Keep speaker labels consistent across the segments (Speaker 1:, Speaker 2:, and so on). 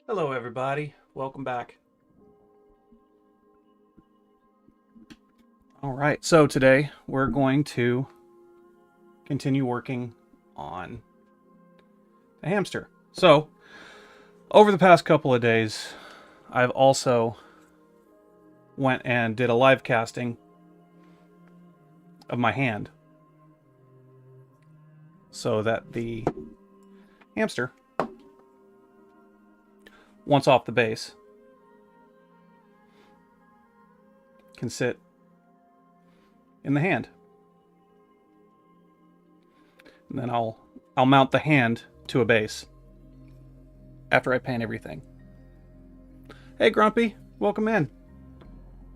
Speaker 1: Hello everybody, welcome back. Alright, so today we're going to continue working on the hamster. So, over the past couple of days, I've also went and did a live casting of my hand so that the hamster, once off the base, can sit in the hand. And then I'll mount the hand to a base after I paint everything. Hey Grumpy, welcome in.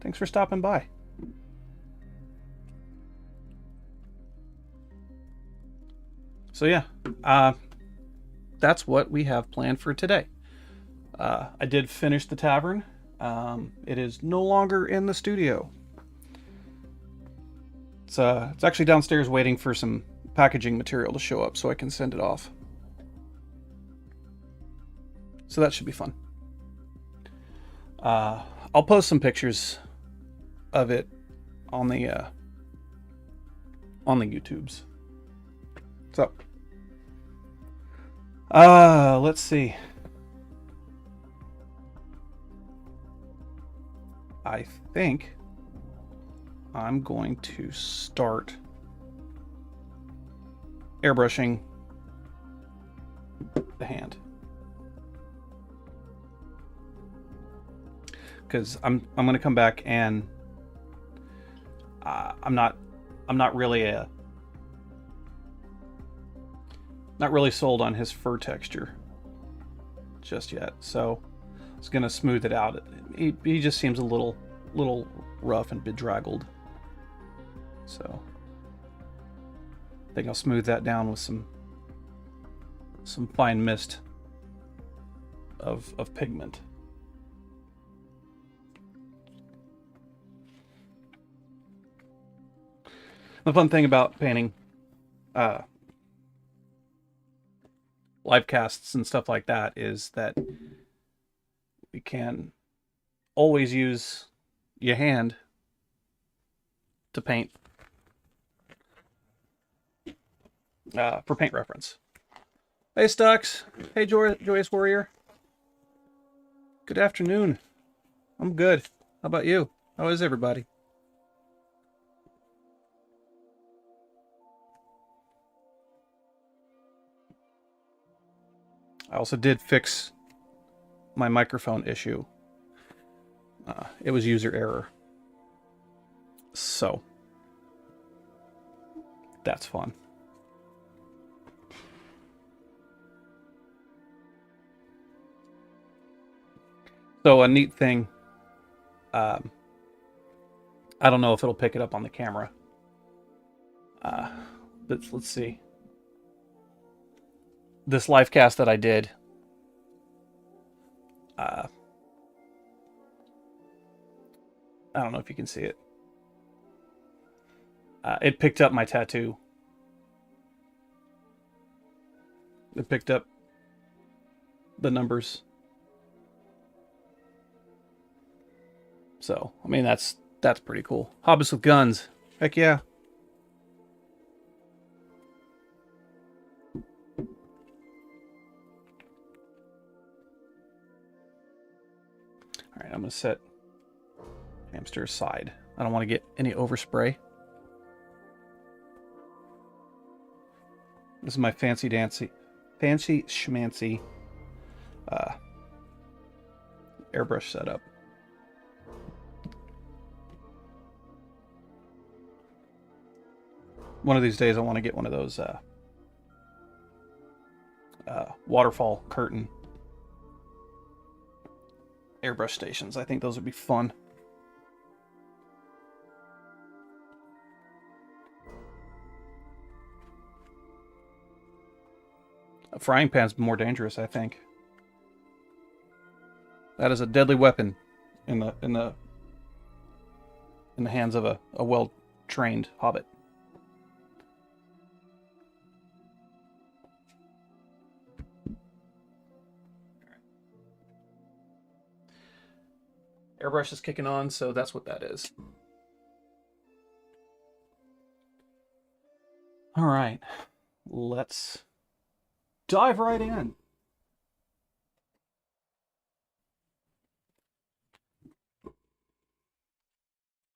Speaker 1: Thanks for stopping by. So yeah, that's what we have planned for today. I did finish the tavern. It is no longer in the studio. It's actually downstairs waiting for some packaging material to show up so I can send it off. So that should be fun. I'll post some pictures of it on the YouTubes. So, let's see. I think I'm going to start airbrushing the hand, because I'm going to come back and I'm not really sold on his fur texture just yet, so I was going to smooth it out. He just seems a little rough and bedraggled, so I think I'll smooth that down with some fine mist of pigment. The fun thing about painting live casts and stuff like that is that we can always use your hand to paint for paint reference. Hey Stux, hey Joyous Warrior. Good afternoon. I'm good. How about you? How is everybody? I also did fix my microphone issue. It was user error. So, that's fun. So a neat thing, I don't know if it'll pick it up on the camera, but let's see. This live cast that I did, I don't know if you can see it. It picked up my tattoo. It picked up the numbers. So, I mean, that's pretty cool. Hobbits with guns. Heck yeah. Alright, I'm going to set hamster aside. I don't want to get any overspray. This is my fancy schmancy airbrush setup. One of these days I want to get one of those waterfall curtain airbrush stations. I think those would be fun. A frying pan's more dangerous, I think. That is a deadly weapon in the hands of a well-trained hobbit. Airbrush is kicking on, so that's what that is. All right, let's dive right in.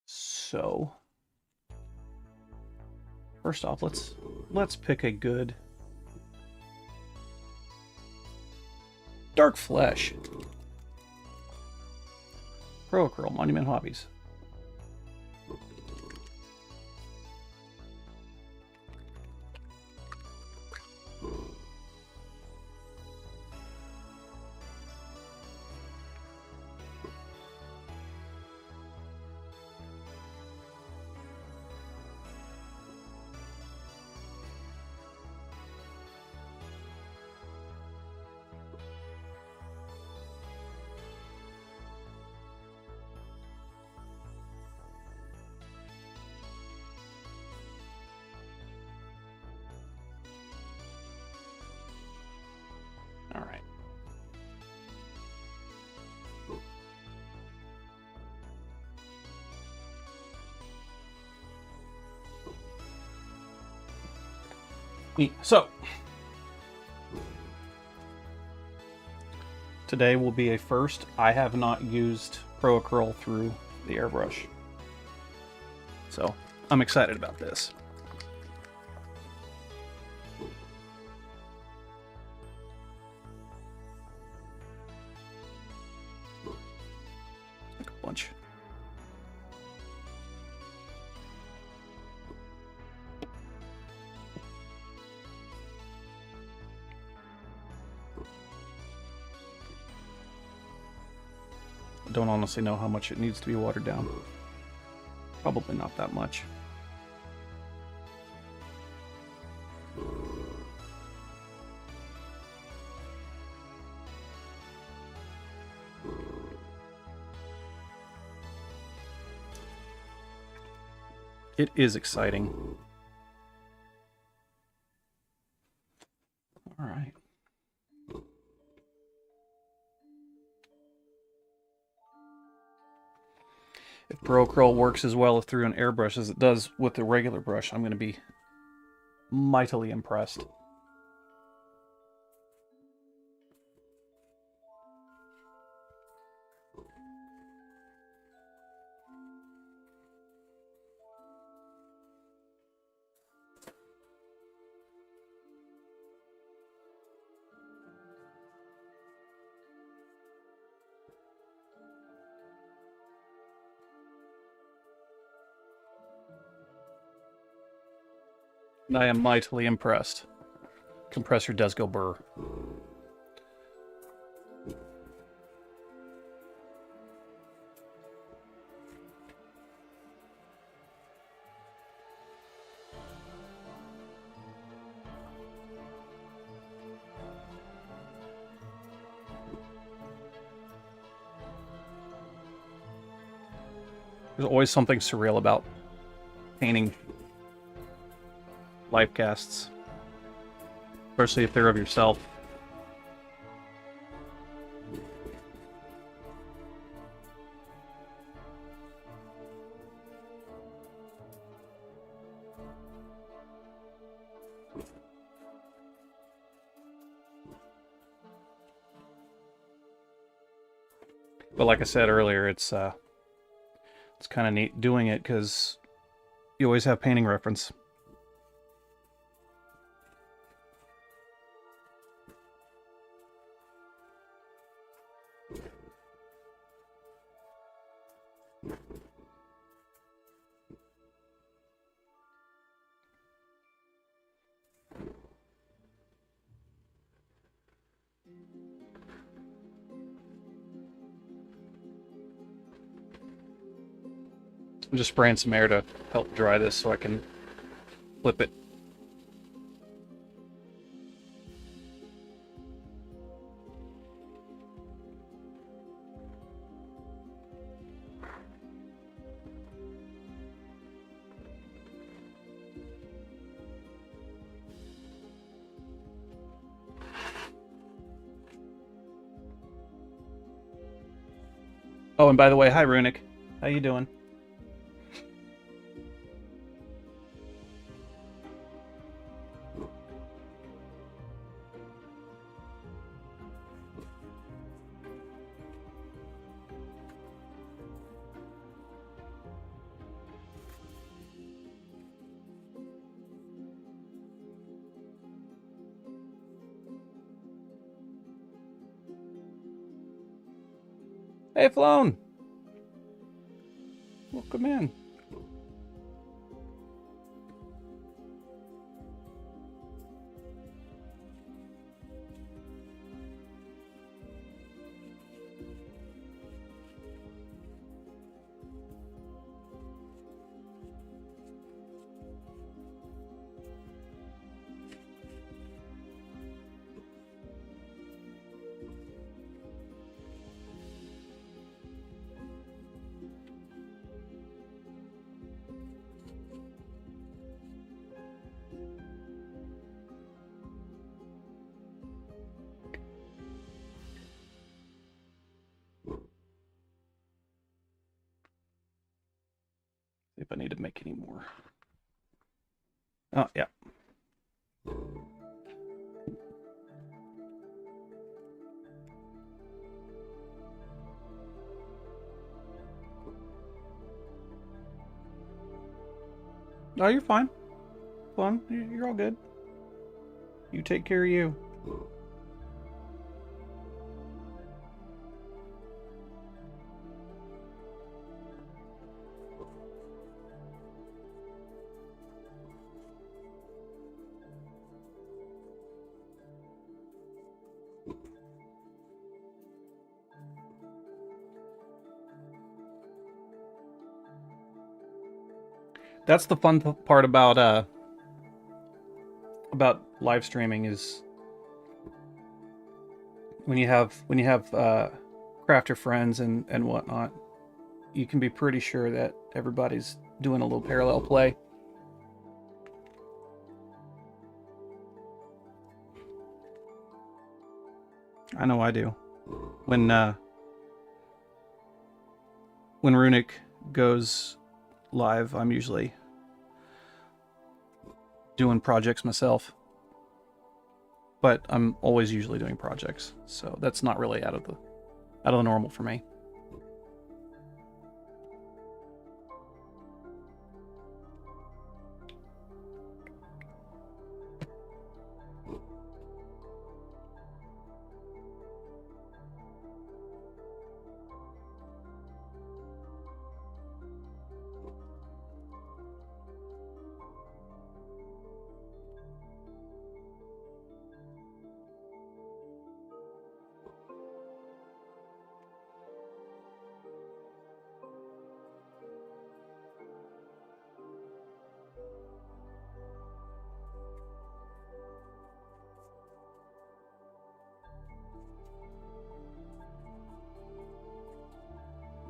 Speaker 1: So, first off, let's pick a good dark flesh. Pro Acryl Monument Hobbies. All right. So, today will be a first. I have not used Pro Acryl through the airbrush. So, I'm excited about this. Like a bunch. I don't honestly know how much it needs to be watered down. Probably not that much. It is exciting. All right. If Pro Acryl works as well through an airbrush as it does with the regular brush, I'm going to be mightily impressed. And I am mightily impressed. Compressor does go burr. There's always something surreal about painting life casts, especially if they're of yourself. But like I said earlier, it's kind of neat doing it because you always have painting reference. I'm just spraying some air to help dry this so I can flip it. Oh, and by the way, hi Runic. How you doing? Hey, Flown. Welcome in. See if I need to make any more. Oh, yeah. Oh, you're fine. Fun. You're all good. You take care of you. That's the fun part about live streaming is when you have crafter friends and whatnot, you can be pretty sure that everybody's doing a little parallel play. I know I do. When Runic goes live, I'm usually doing projects myself. But I'm always usually doing projects, so that's not really out of the normal for me.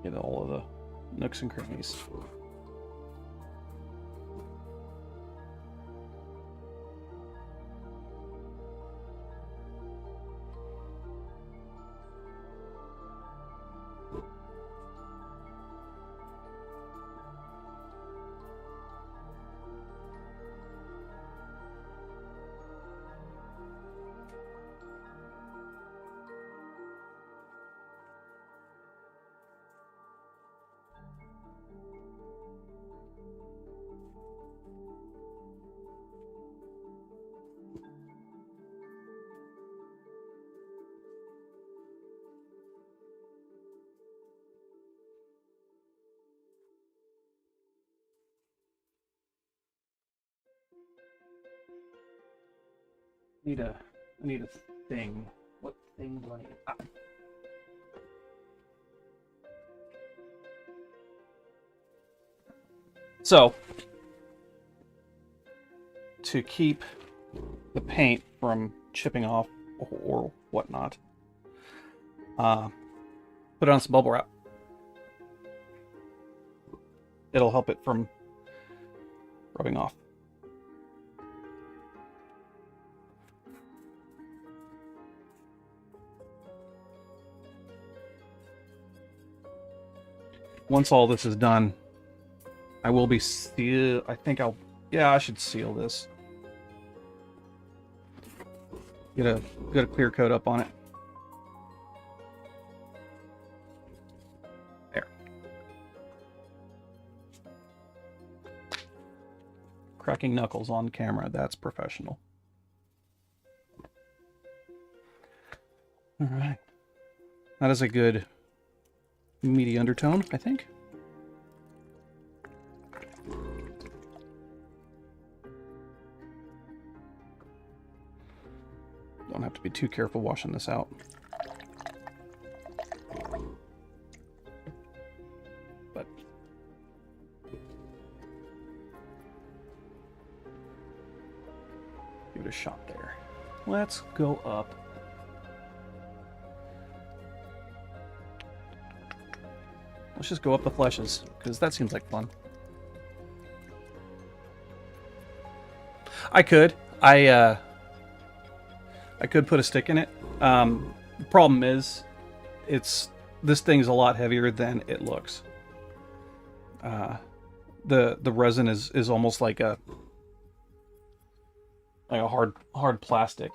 Speaker 1: Get all of the nooks and crannies. I need a thing. What thing do I need? Ah. So, to keep the paint from chipping off or whatnot, put on some bubble wrap. It'll help it from rubbing off. once all this is done, I will be seal. I think I'll. Yeah, I should seal this. Get a clear coat up on it. There. Cracking knuckles on camera. That's professional. All right. That is a good meaty undertone, I think. Don't have to be too careful washing this out. But give it a shot there. Let's go up. Let's just go up the fleshes, because that seems like fun. I could. I could put a stick in it. The problem is, this thing's a lot heavier than it looks. The resin is almost like a hard plastic,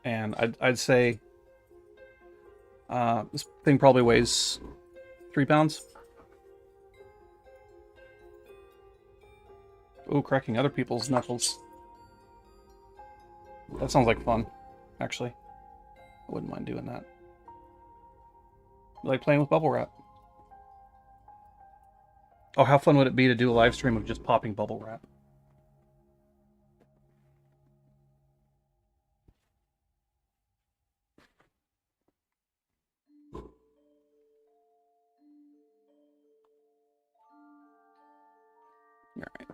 Speaker 1: and I'd say this thing probably weighs 3 pounds. Oh, cracking other people's knuckles. That sounds like fun, actually. I wouldn't mind doing that. Like playing with bubble wrap. Oh, how fun would it be to do a live stream of just popping bubble wrap? All right.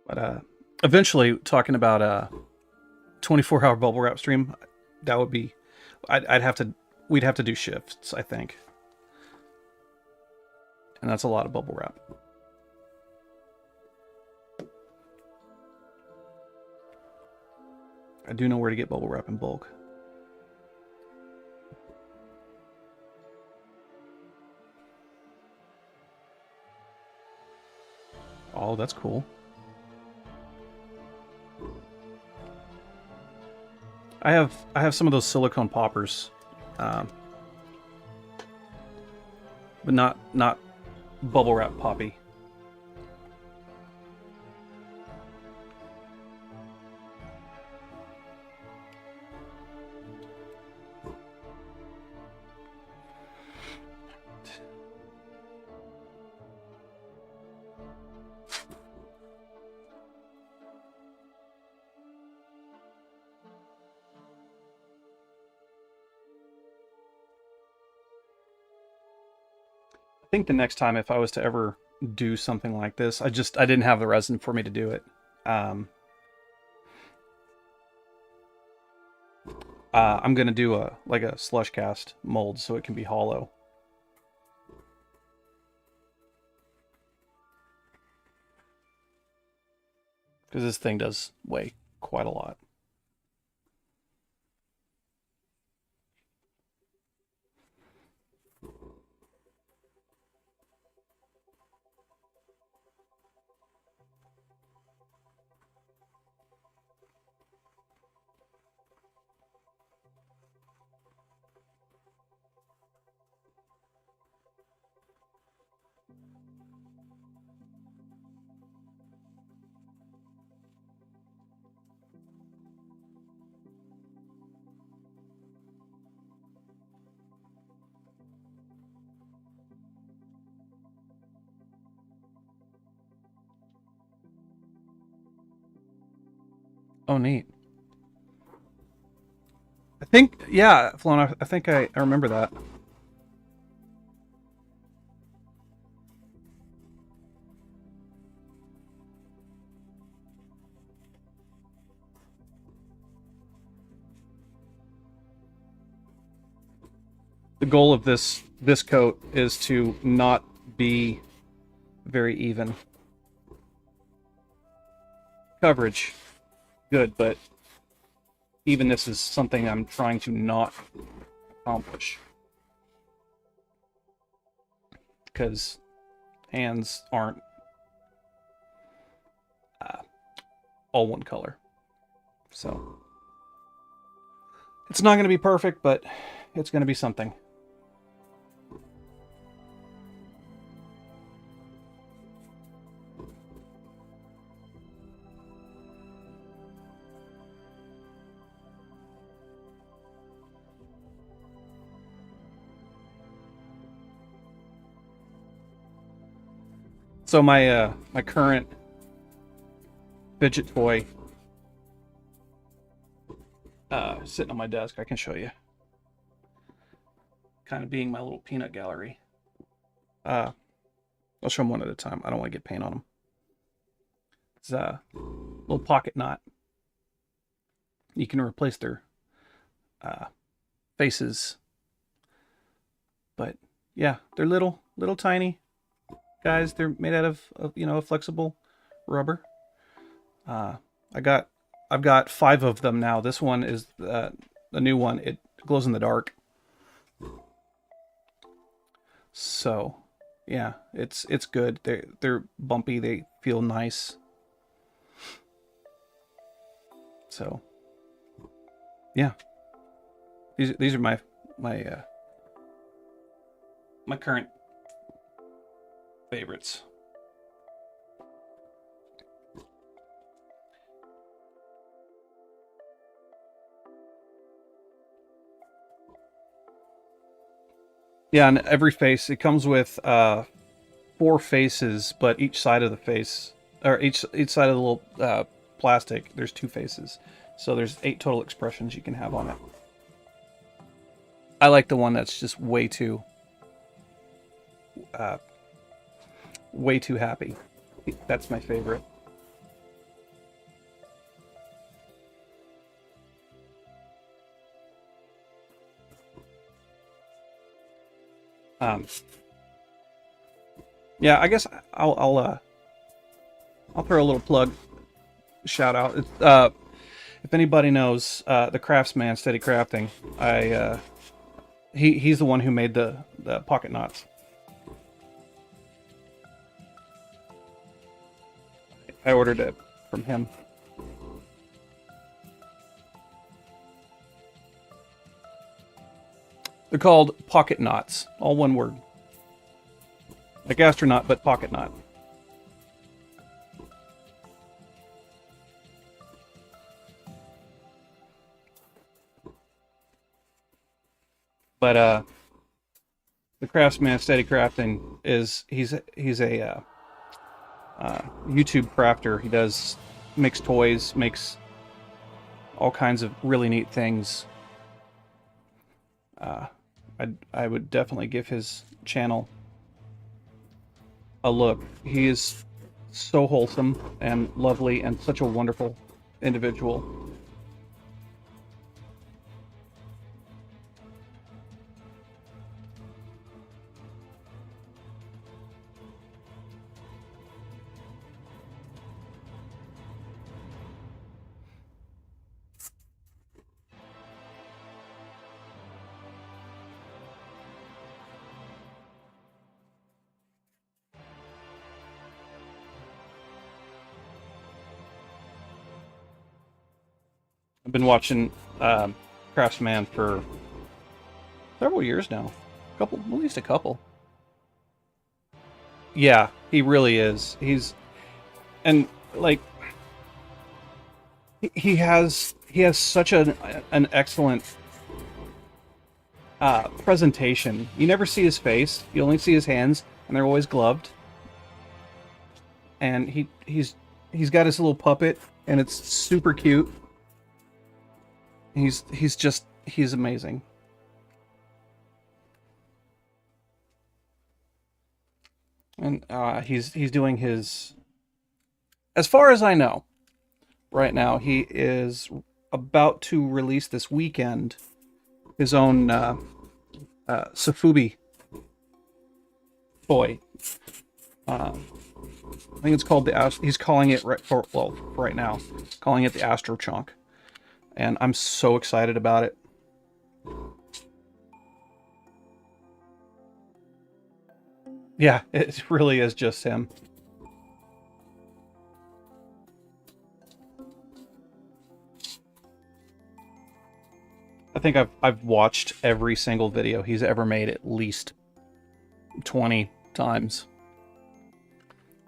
Speaker 1: But eventually, talking about a 24-hour bubble wrap stream, that would be, we'd have to do shifts, I think, and that's a lot of bubble wrap. I do know where to get bubble wrap in bulk. Oh, that's cool. I have some of those silicone poppers, but not bubble wrap poppy. I think the next time, if I was to ever do something like this, I didn't have the resin for me to do it. I'm gonna do a slush cast mold so it can be hollow. Because this thing does weigh quite a lot. Oh, neat. I think, yeah, Flona, I think I remember that. the goal of this coat is to not be very even. Coverage, good, but evenness is something I'm trying to not accomplish. Because hands aren't all one color. So it's not going to be perfect, but it's going to be something. So my my current fidget toy sitting on my desk, I can show you. Kind of being my little peanut gallery. I'll show them one at a time. I don't want to get paint on them. It's a little pocket knot. You can replace their faces. But yeah, they're little tiny guys. They're made out of a flexible rubber. I've got 5 of them now. This one is the new one. It glows in the dark. So, yeah, it's good. They're bumpy. They feel nice. So, yeah, these are my current favorites. Yeah, and every face, it comes with 4 faces, but each side of the face, or each side of the little plastic, there's 2 faces. So there's 8 total expressions you can have on it. I like the one that's just way too happy. That's my favorite. Yeah, I guess I'll throw a little plug, shout out. If anybody knows the Craftsman Steady Crafting, he's the one who made the pocket knots. I ordered it from him. They're called pocket knots, all one word. Like astronaut, but pocket knot. But the Craftsman Steady Crafting he's a YouTube crafter. He makes toys, makes all kinds of really neat things. I would definitely give his channel a look. He is so wholesome and lovely and such a wonderful individual. I've been watching Craftsman for several years now. At least a couple. Yeah, he really is. And like he has such an excellent presentation. You never see his face. You only see his hands, and they're always gloved. And he's got his little puppet, and it's super cute. He's amazing. And he's doing his, as far as I know, right now he is about to release this weekend his own Sofubi boy. I think it's called the he's calling it right now, calling it the Astro Chunk, and I'm so excited about it. Yeah, it really is just him. I think I've watched every single video he's ever made at least 20 times.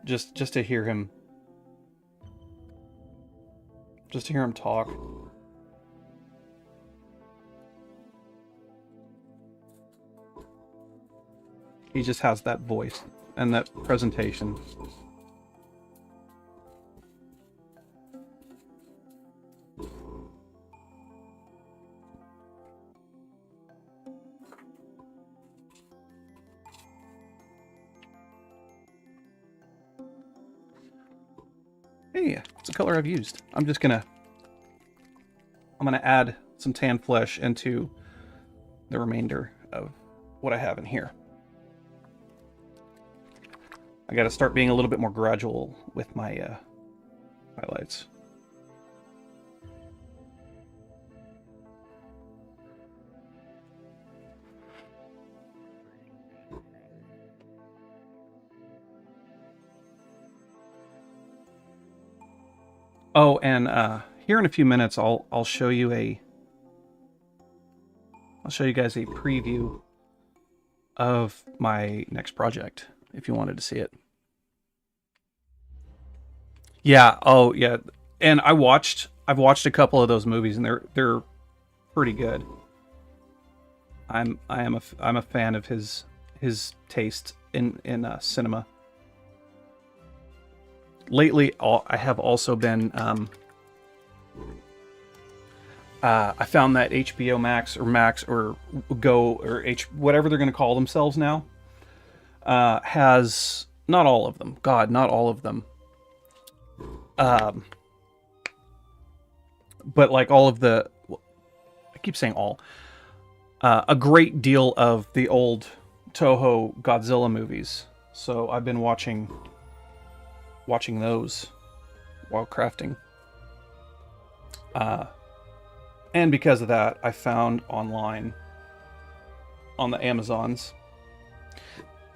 Speaker 1: Just to hear him talk. He just has that voice and that presentation. Hey, it's a color I've used. I'm gonna add some tan flesh into the remainder of what I have in here. I gotta start being a little bit more gradual with my highlights. Oh, and here in a few minutes, I'll show you guys a preview of my next project if you wanted to see it. Yeah. Oh, yeah. And I've watched a couple of those movies, and they're pretty good. I'm a fan of his taste in cinema. Lately, I have also been I found that HBO Max or Go or whatever they're going to call themselves now has, not all of them. God, not all of them. But like all of the, I keep saying all, a great deal of the old Toho Godzilla movies. So I've been watching those while crafting. And because of that, I found online on the Amazons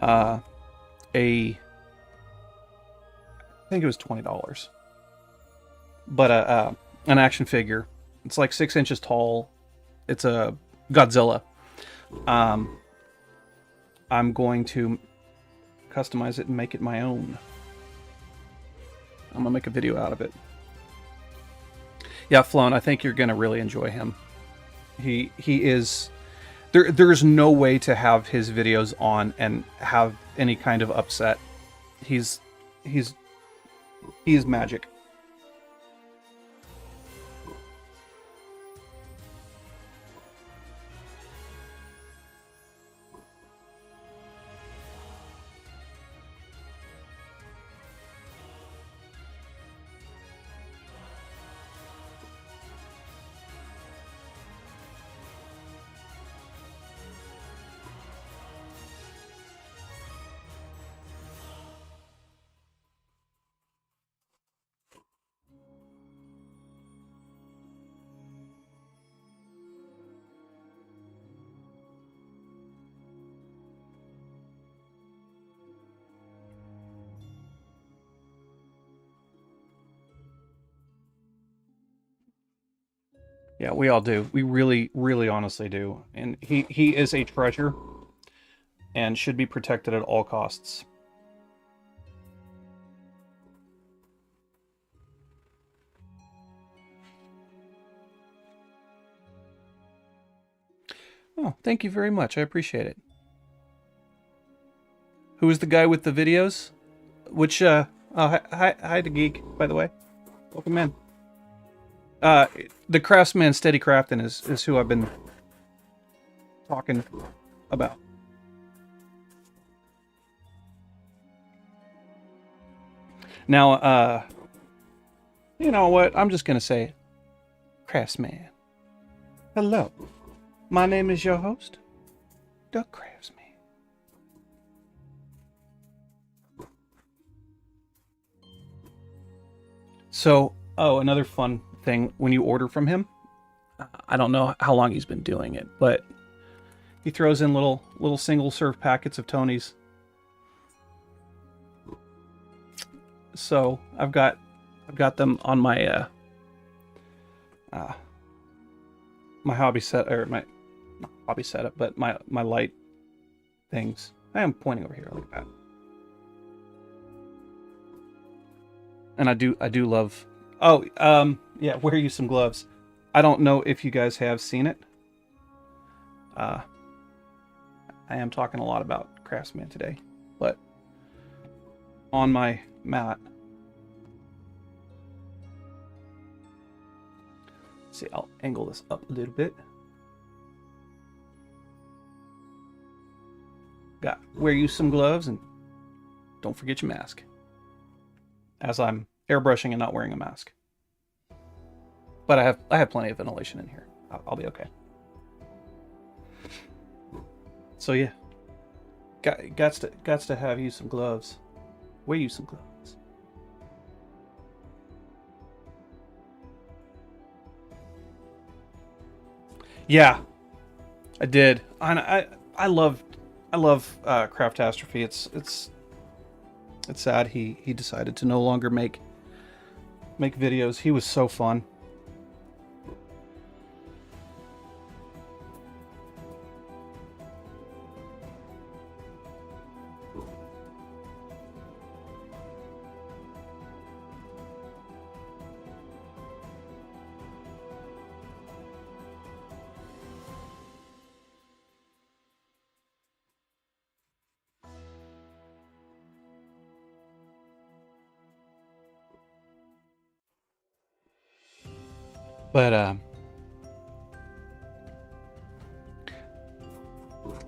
Speaker 1: I think it was $20, but an action figure. It's like 6 inches tall. It's a Godzilla. I'm going to customize it and make it my own. I'm gonna make a video out of it. Yeah, Flown, I think you're gonna really enjoy him. He is. There's no way to have his videos on and have any kind of upset. He's magic. Yeah, we all do. We really, really honestly do. And he is a treasure and should be protected at all costs. Oh, thank you very much. I appreciate it. Who is the guy with the videos? Which, oh, hi to Geek, by the way. Welcome in. The Craftsman Steady Crafting is who I've been talking about. Now, you know what? I'm just gonna say, Craftsman. Hello, my name is your host, Duck crafts me. So, oh, another fun thing when you order from him, I don't know how long he's been doing it, but he throws in little single serve packets of Tony's. So I've got them on my my hobby set, or my not hobby setup, but my light things. I am pointing over here like that. And I do love. Oh, yeah. Wear you some gloves. I don't know if you guys have seen it. I am talking a lot about Craftsman today, but on my mat. Let's see, I'll angle this up a little bit. Wear you some gloves and don't forget your mask. As I'm airbrushing and not wearing a mask. But I have plenty of ventilation in here. I'll be okay. So yeah, gots to have you some gloves. Wear you some gloves. Yeah, I did. I love Craftastrophe. It's sad he decided to no longer make videos. He was so fun. But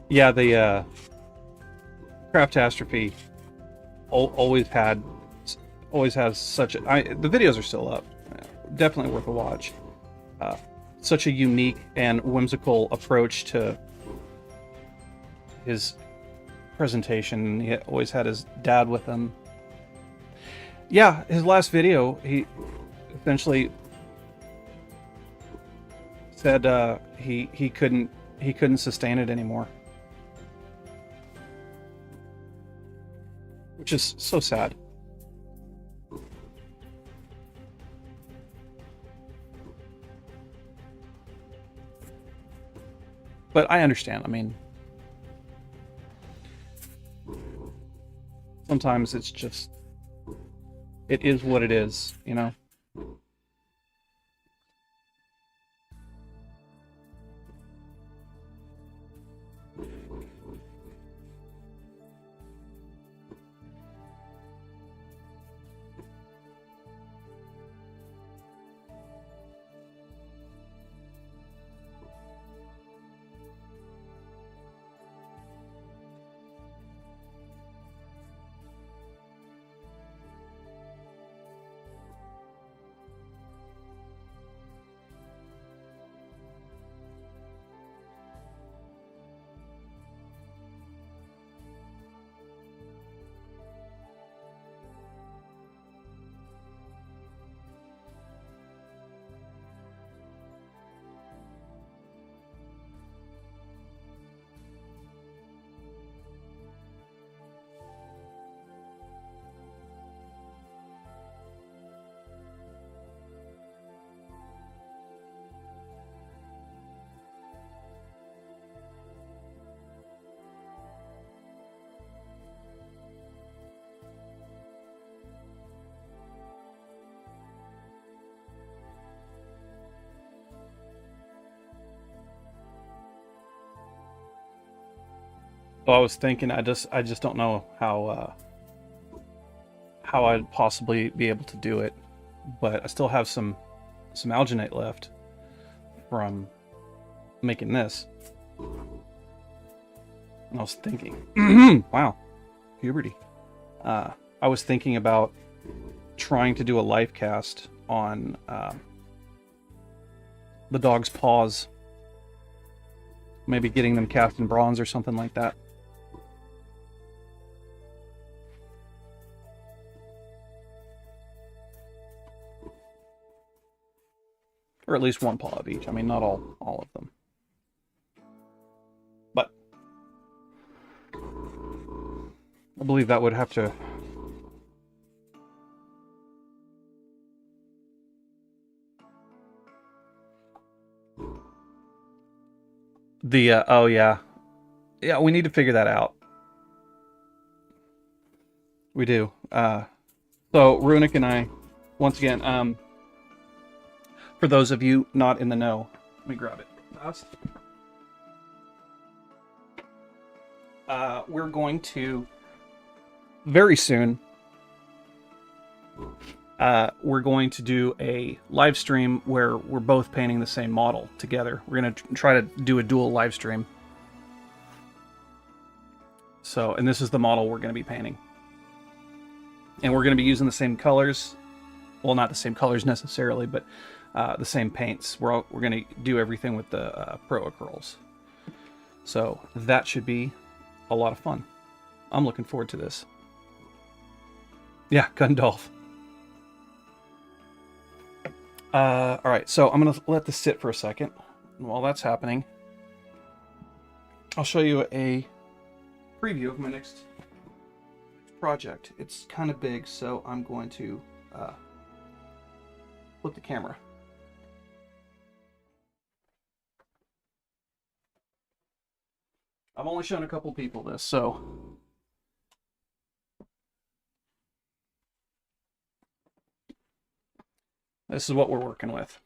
Speaker 1: yeah, the Craftastrophe always has such a, the videos are still up. Definitely worth a watch. Such a unique and whimsical approach to his presentation. He always had his dad with him. Yeah, his last video, he essentially said he couldn't sustain it anymore, which is so sad. But I understand. I mean, sometimes it's just, it is what it is, you know? So I was thinking, I just don't know how I'd possibly be able to do it, but I still have some alginate left from making this. And I was thinking, wow, puberty. I was thinking about trying to do a life cast on the dog's paws Maybe getting them cast in bronze or something like that. Or at least one paw of each. I mean, not all of them. But I believe that would have to... oh yeah. Yeah, we need to figure that out. We do. So Runic and I, once again, for those of you not in the know, let me grab it fast. We're going to, very soon, we're going to do a live stream where we're both painting the same model together. We're going to try to do a dual live stream. So, and this is the model we're going to be painting. And we're going to be using the same colors. Well, not the same colors necessarily, but the same paints. We're going to do everything with the Pro Acryls. So that should be a lot of fun. I'm looking forward to this. Yeah, Gundolf. All right, so I'm going to let this sit for a second. And while that's happening, I'll show you a preview of my next project. It's kind of big, so I'm going to flip the camera. I've only shown a couple people this, so this is what we're working with.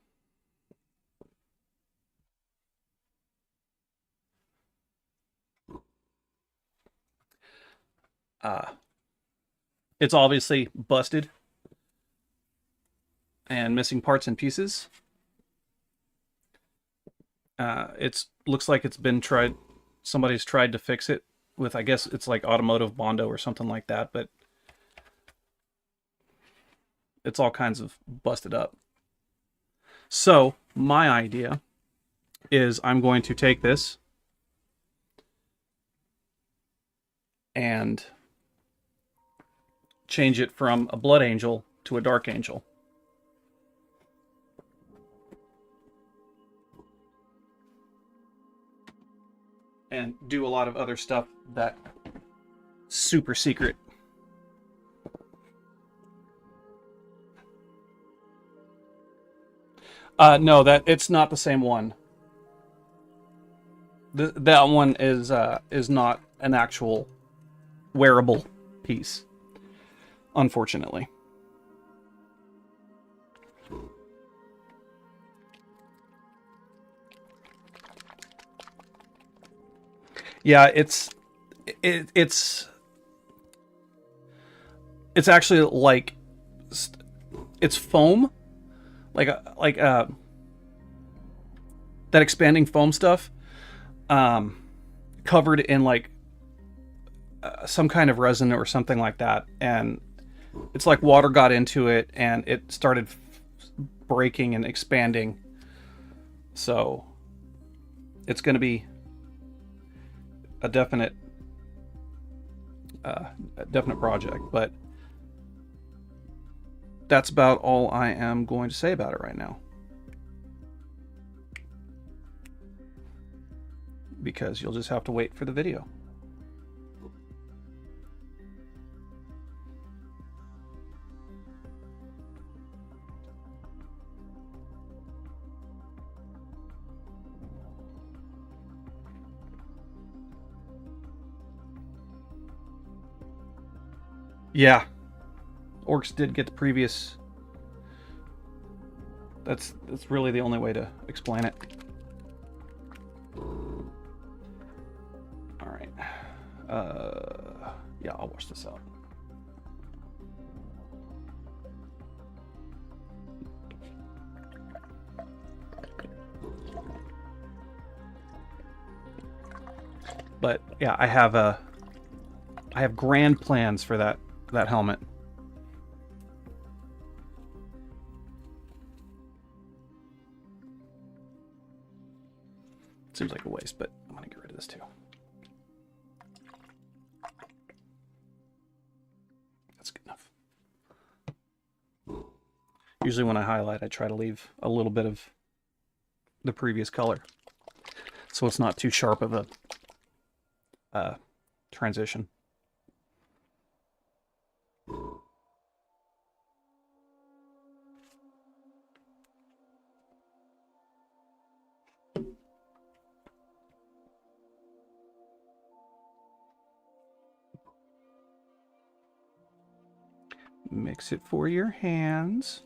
Speaker 1: It's obviously busted and missing parts and pieces. It looks like it's been tried. Somebody's tried to fix it with, I guess it's like automotive Bondo or something like that, but it's all kinds of busted up. So my idea is I'm going to take this and change it from a blood angel to a dark angel. And do a lot of other stuff that super secret. No, it's not the same one. That one is not an actual wearable piece, unfortunately. Yeah, it's actually like it's foam, like that expanding foam stuff, covered in like some kind of resin or something like that, and it's like water got into it and it started breaking and expanding. So it's going to be a definite project, but that's about all I am going to say about it right now, because you'll just have to wait for the video. Yeah, orcs did get the previous. That's really the only way to explain it. All right. Yeah, I'll wash this out. But yeah, I have grand plans for that helmet. Seems like a waste, but I'm going to get rid of this too. That's good enough. Usually when I highlight, I try to leave a little bit of the previous color, so it's not too sharp of a transition. Mix it for your hands.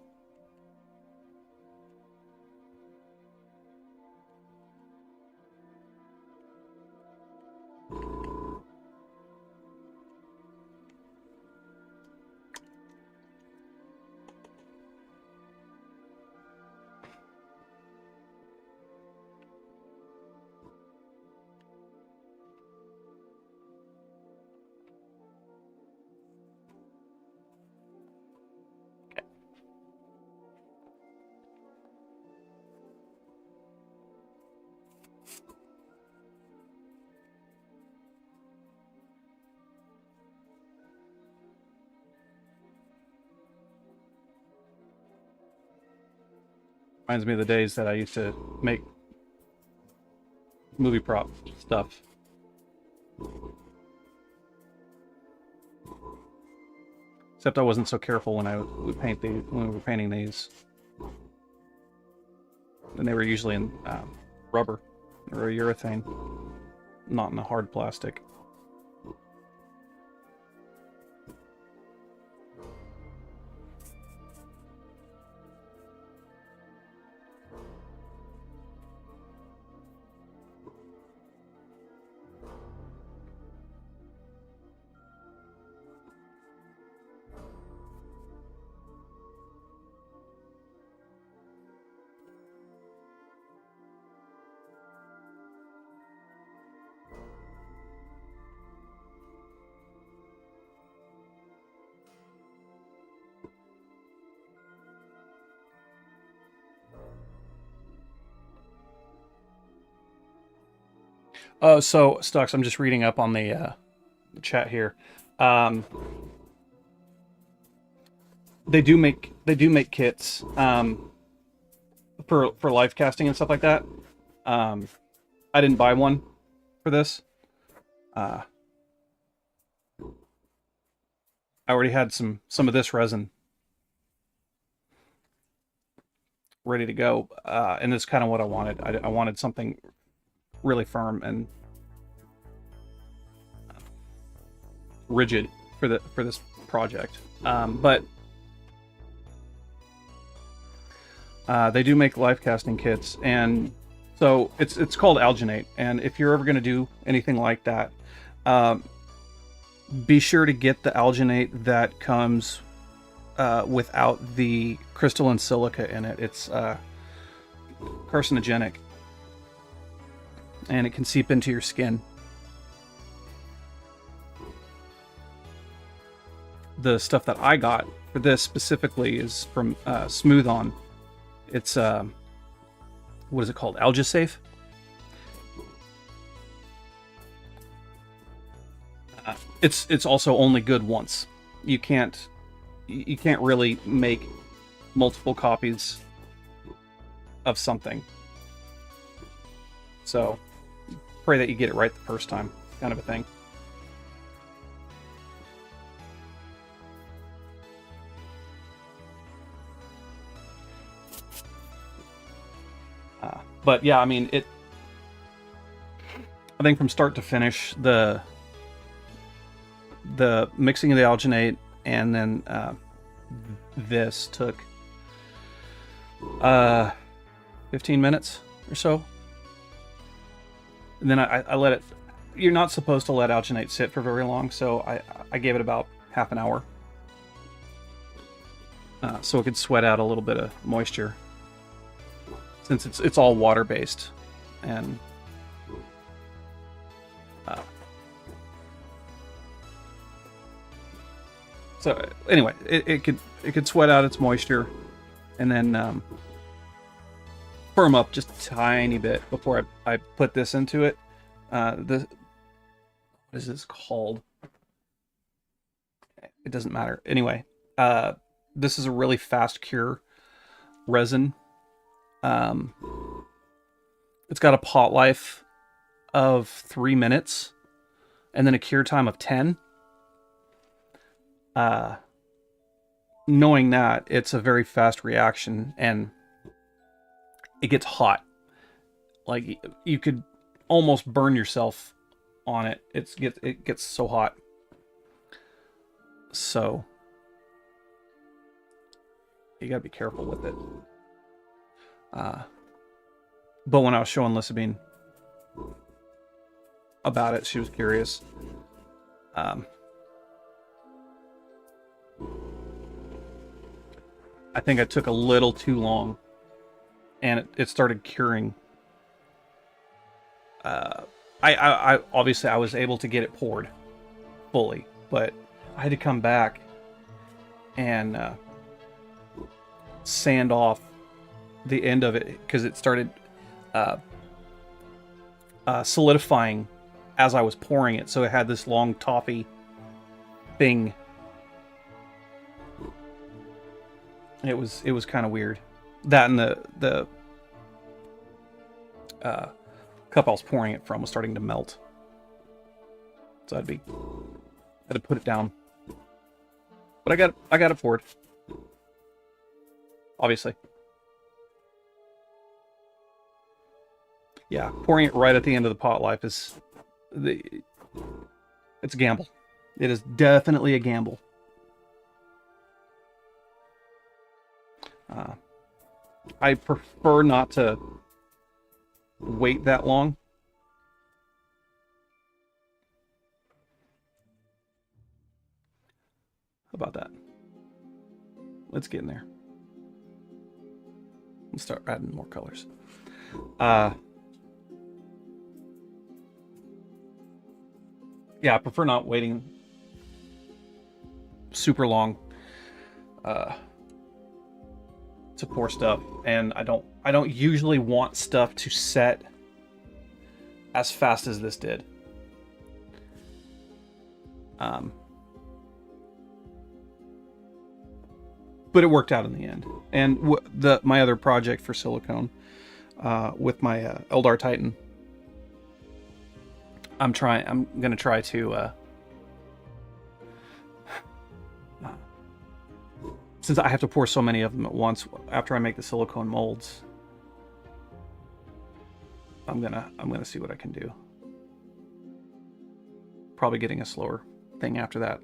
Speaker 1: Reminds me of the days that I used to make movie prop stuff. Except I wasn't so careful when we were painting these. And they were usually in rubber or urethane, not in a hard plastic. So Stux, I'm just reading up on the chat here. They do make kits for live casting and stuff like that. I didn't buy one for this. I already had some of this resin ready to go, and that's kind of what I wanted. I wanted something really firm and rigid for this project, but they do make live casting kits, and so it's called alginate. And if you're ever going to do anything like that, be sure to get the alginate that comes without the crystalline silica in it. It's carcinogenic, and it can seep into your skin. The stuff that I got for this specifically is from Smooth On. It's what is it called? AlgaSafe. It's also only good once. You can't really make multiple copies of something. So pray that you get it right the first time, kind of a thing. But yeah, I mean, I think from start to finish, the mixing of the alginate and then this took 15 minutes or so. And then I let it. You're not supposed to let alginate sit for very long, so I gave it about half an hour, so it could sweat out a little bit of moisture, since it's all water based, and so anyway, it could sweat out its moisture, and then firm up just a tiny bit before I put this into it. What is this called? It doesn't matter. Anyway, this is a really fast cure resin. It's got a pot life of 3 minutes and then a cure time of 10. Knowing that, it's a very fast reaction and it gets hot. Like, you could almost burn yourself on it. It gets so hot. So you gotta be careful with it. But when I was showing Lissabine about it, she was curious. I think I took a little too long, and it started curing. I obviously I was able to get it poured fully, but I had to come back and sand off the end of it because it started solidifying as I was pouring it. So it had this long toffee thing. It was kind of weird. That and the cup I was pouring it from was starting to melt. So I had to put it down. But I got it poured. Obviously. Yeah, pouring it right at the end of the pot life it's a gamble. It is definitely a gamble. I prefer not to wait that long. How about that? Let's get in there. Let's start adding more colors. Yeah, I prefer not waiting super long to pour stuff, and I don't usually want stuff to set as fast as this did. But it worked out in the end. And my other project for silicone with my Eldar Titan, I'm gonna try to since I have to pour so many of them at once after I make the silicone molds, I'm gonna see what I can do. Probably getting a slower thing after that.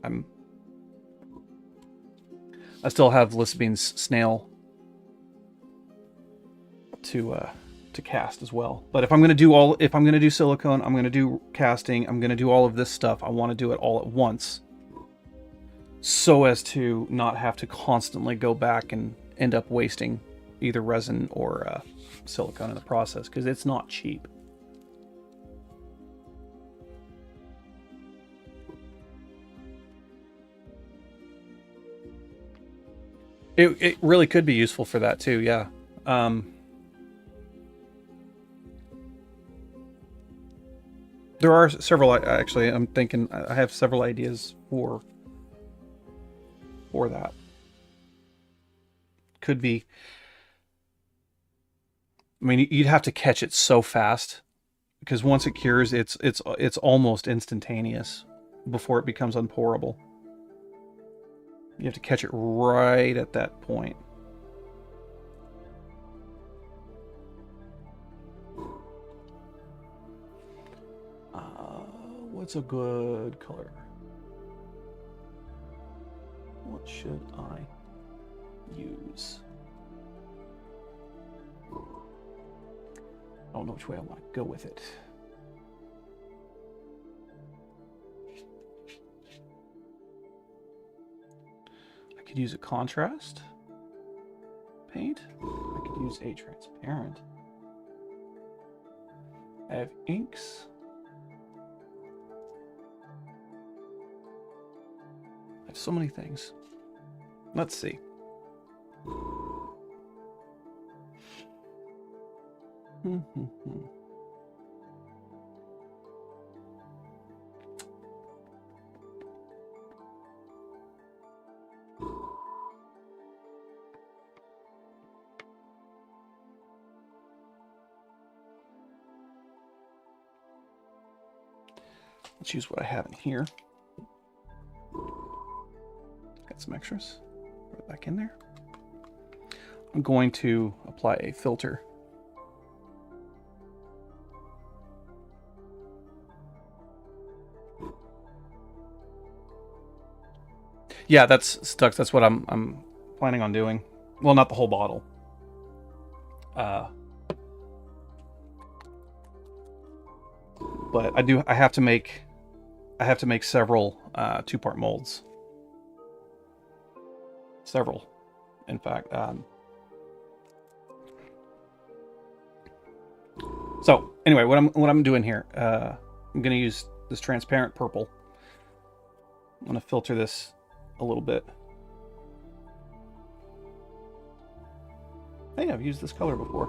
Speaker 1: I still have Lissabine's snail to cast as well. But if I'm gonna do silicone, I'm gonna do casting, I'm gonna do all of this stuff, I want to do it all at once, so as to not have to constantly go back and end up wasting either resin or silicone in the process, because it's not cheap. It really could be useful for that too, yeah. There are several, actually, I'm thinking, I have several ideas for that. Could be, I mean, you'd have to catch it so fast, because once it cures, it's almost instantaneous before it becomes unpourable. You have to catch it right at that point. What's a good color? What should I use? I don't know which way I want to go with it. I could use a contrast paint. I could use a transparent. I have inks. I have so many things. Let's see. Let's use what I have in here. Got some extras. Put it back in there. I'm going to apply a filter. Yeah, that's stuck. That's what I'm planning on doing. Well, not the whole bottle. But I have to make several 2-part molds. Several, in fact. So anyway, what I'm doing here, I'm going to use this transparent purple. I'm going to filter this a little bit. Hey, I've used this color before.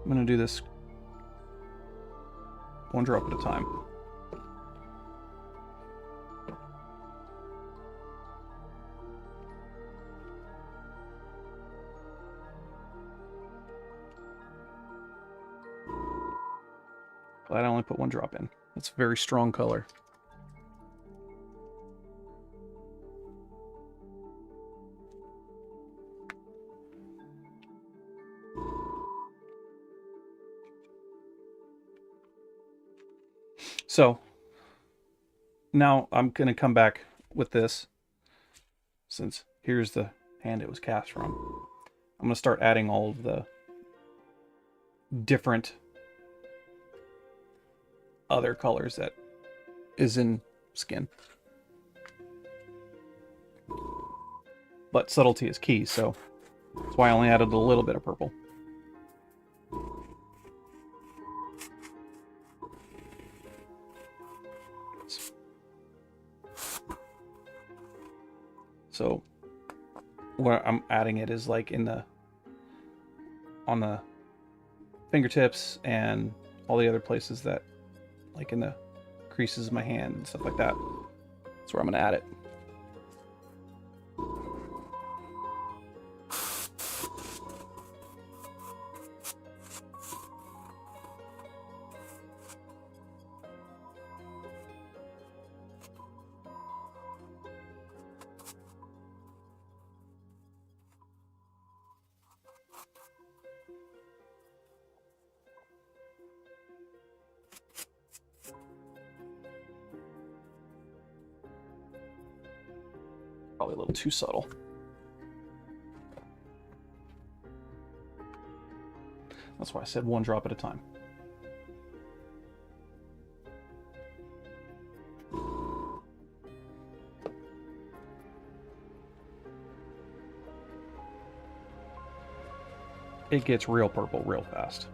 Speaker 1: I'm going to do this one drop at a time. Glad I only put one drop in. That's a very strong color. So now I'm going to come back with this, since here's the hand it was cast from. I'm going to start adding all of the different other colors that is in skin. But subtlety is key, so that's why I only added a little bit of purple. So where I'm adding it is like on the fingertips and all the other places that, like in the creases of my hand and stuff like that. That's where I'm going to add it. Probably a little too subtle. That's why I said one drop at a time. It gets real purple real fast.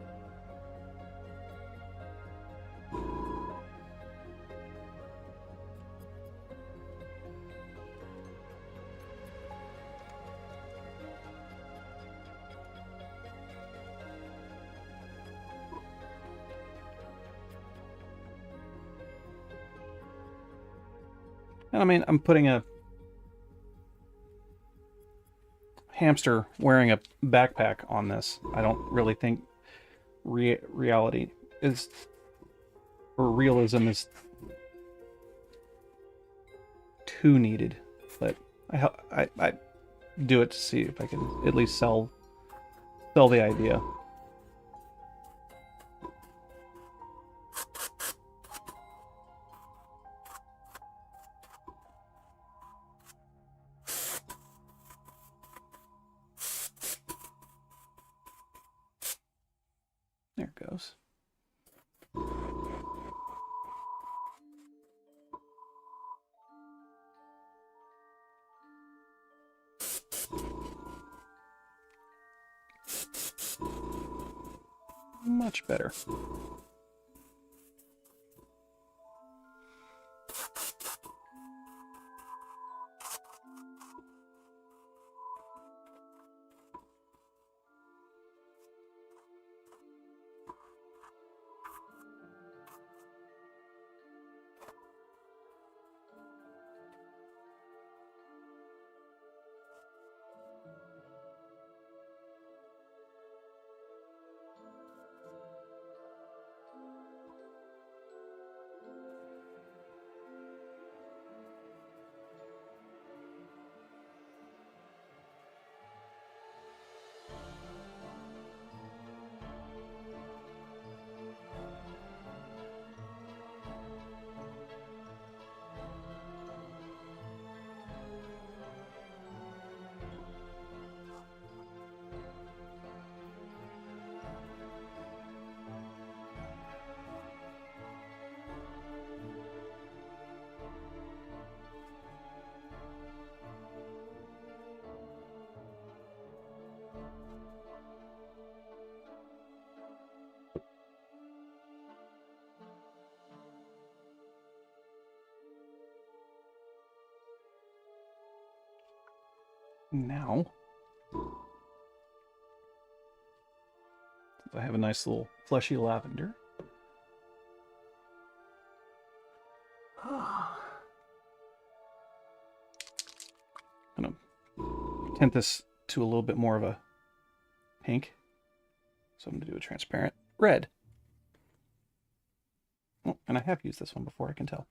Speaker 1: And I mean, I'm putting a hamster wearing a backpack on this. I don't really think reality is, or realism is too needed. But I do it to see if I can at least sell the idea. There it goes. Much better. Now, I have a nice little fleshy lavender. I'm going to tint this to a little bit more of a pink. So I'm going to do a transparent red. Oh, and I have used this one before, I can tell.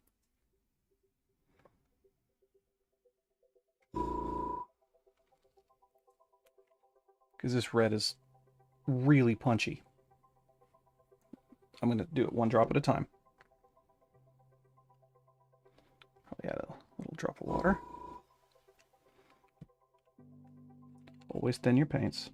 Speaker 1: Because this red is really punchy. I'm going to do it one drop at a time. Probably add a little drop of water. Always thin your paints.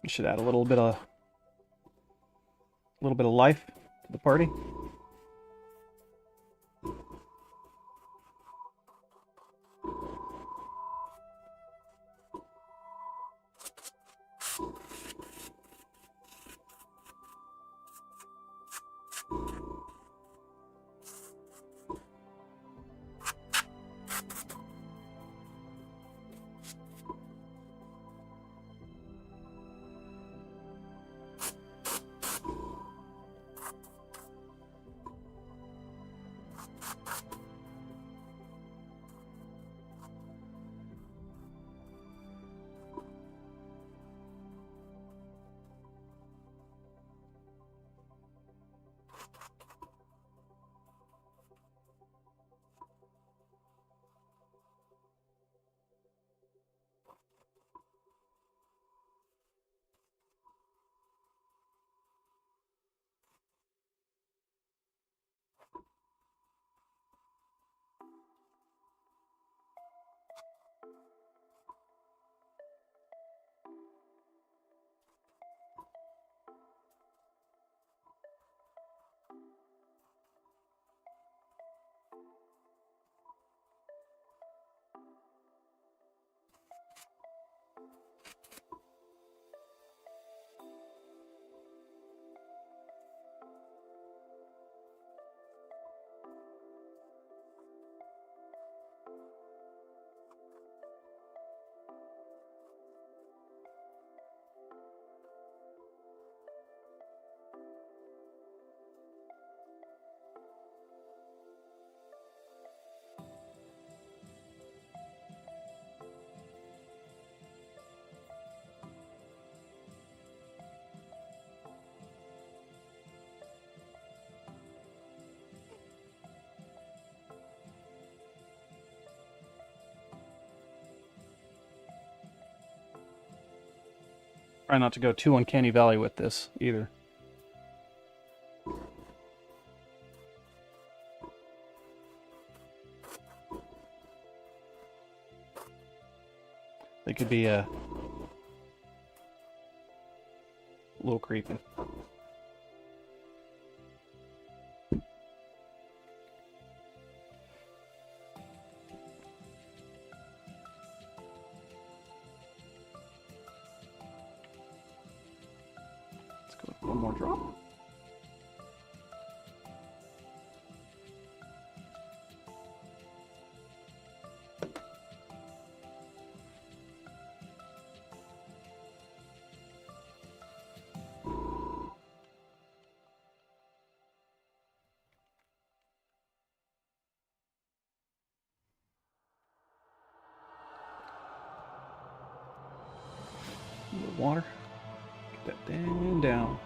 Speaker 1: You should add a little bit of life to the party. Try not to go too uncanny valley with this either. They could be a little creepy. Let's go with one more drop. A little water. Get that down.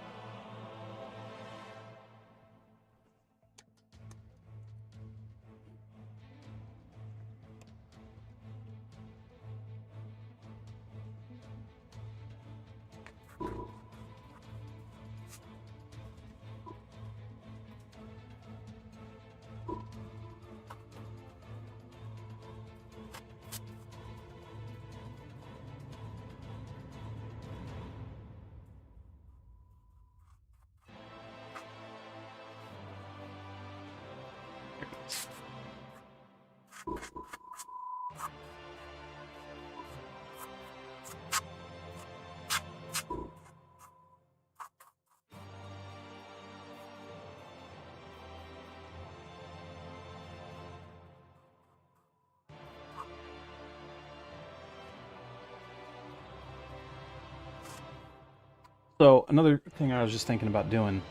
Speaker 1: So another thing I was just thinking about doing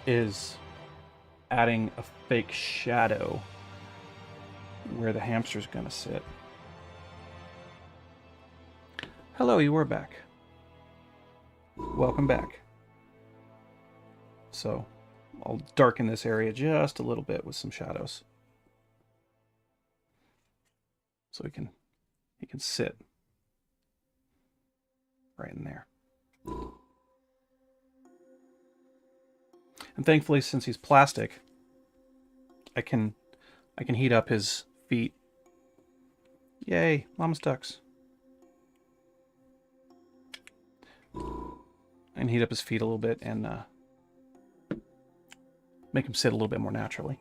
Speaker 1: is adding a fake shadow where the hamster's gonna sit. Hello, you were back. Welcome back. So I'll darken this area just a little bit with some shadows. So he can sit right in there. And thankfully, since he's plastic, I can heat up his feet. Yay, Mama's ducks. And heat up his feet a little bit and make him sit a little bit more naturally.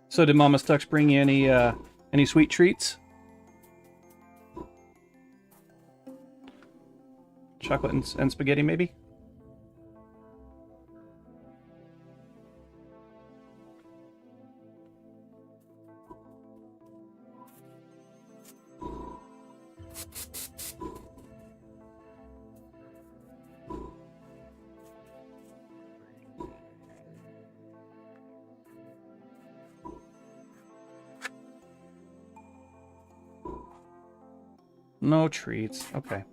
Speaker 1: So did Mama Ducks bring you any sweet treats? Chocolate and spaghetti, maybe? No treats. Okay.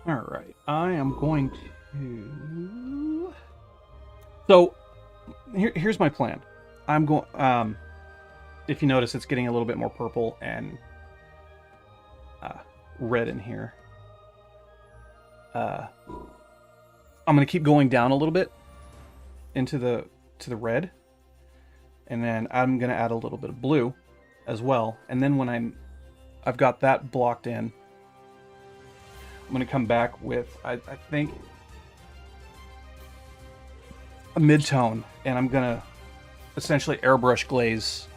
Speaker 1: All right, I am going to. So, here's my plan. I'm going. If you notice, it's getting a little bit more purple and red in here. I'm going to keep going down a little bit into the red, and then I'm going to add a little bit of blue as well. And then when I've got that blocked in, I'm going to come back with, I think, a mid-tone, and I'm going to essentially airbrush glaze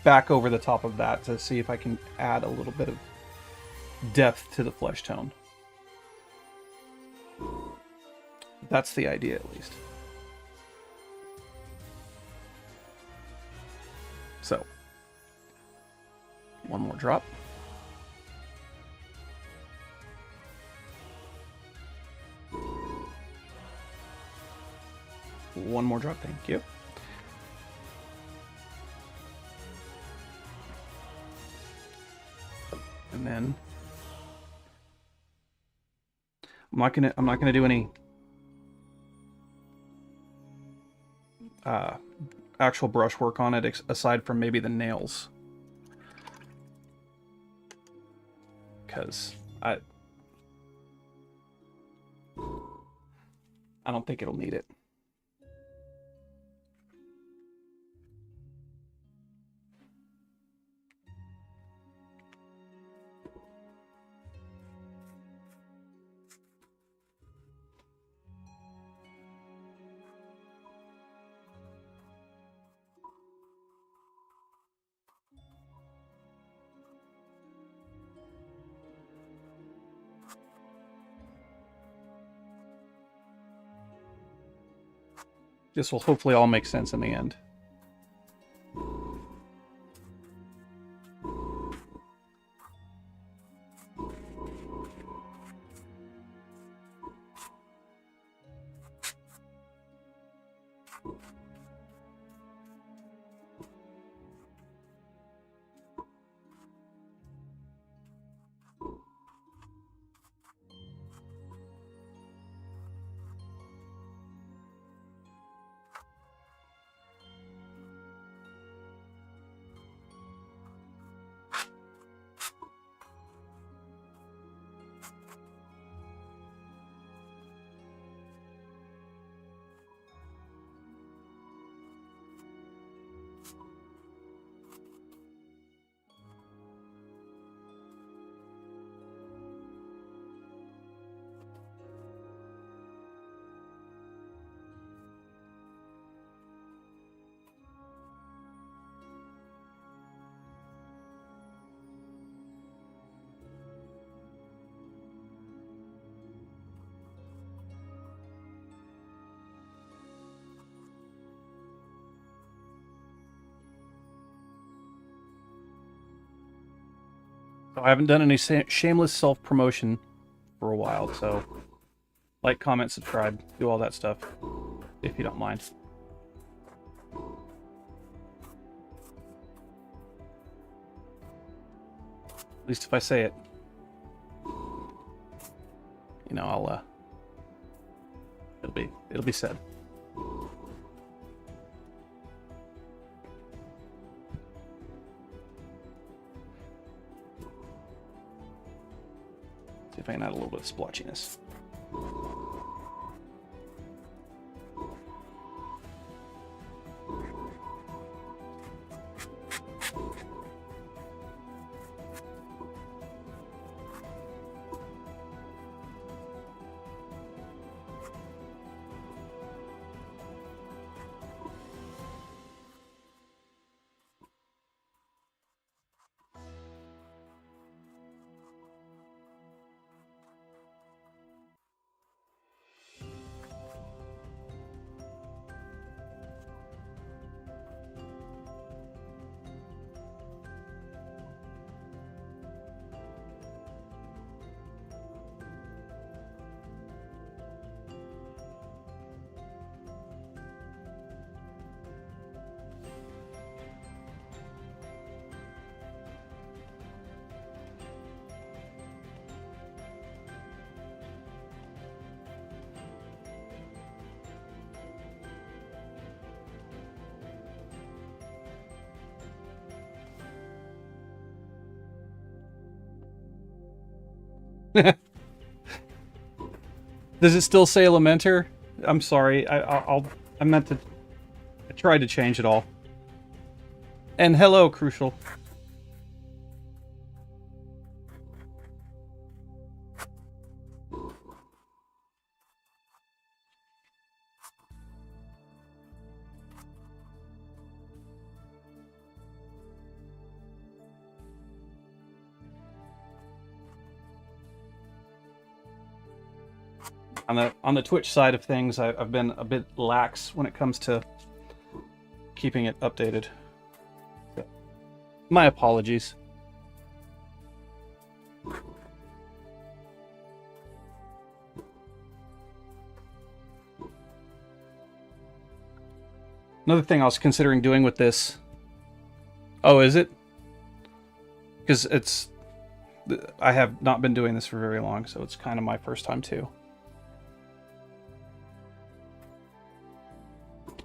Speaker 1: back over the top of that to see if I can add a little bit of depth to the flesh tone. That's the idea, at least. So, one more drop. One more drop, thank you. And then I'm not gonna do any actual brush work on it aside from maybe the nails. because I don't think it'll need it. This will hopefully all make sense in the end. So I haven't done any shameless self-promotion for a while, so like, comment, subscribe, do all that stuff, if you don't mind. At least if I say it. You know, I'll it'll be said. See if I can add a little bit of splotchiness. Does it still say Lamenter? I'm sorry. I meant to. I tried to change it all. And hello, Crucial. On the Twitch side of things, I've been a bit lax when it comes to keeping it updated. So, my apologies. Another thing I was considering doing with this... Oh, is it? Because it's... I have not been doing this for very long, so it's kind of my first time too.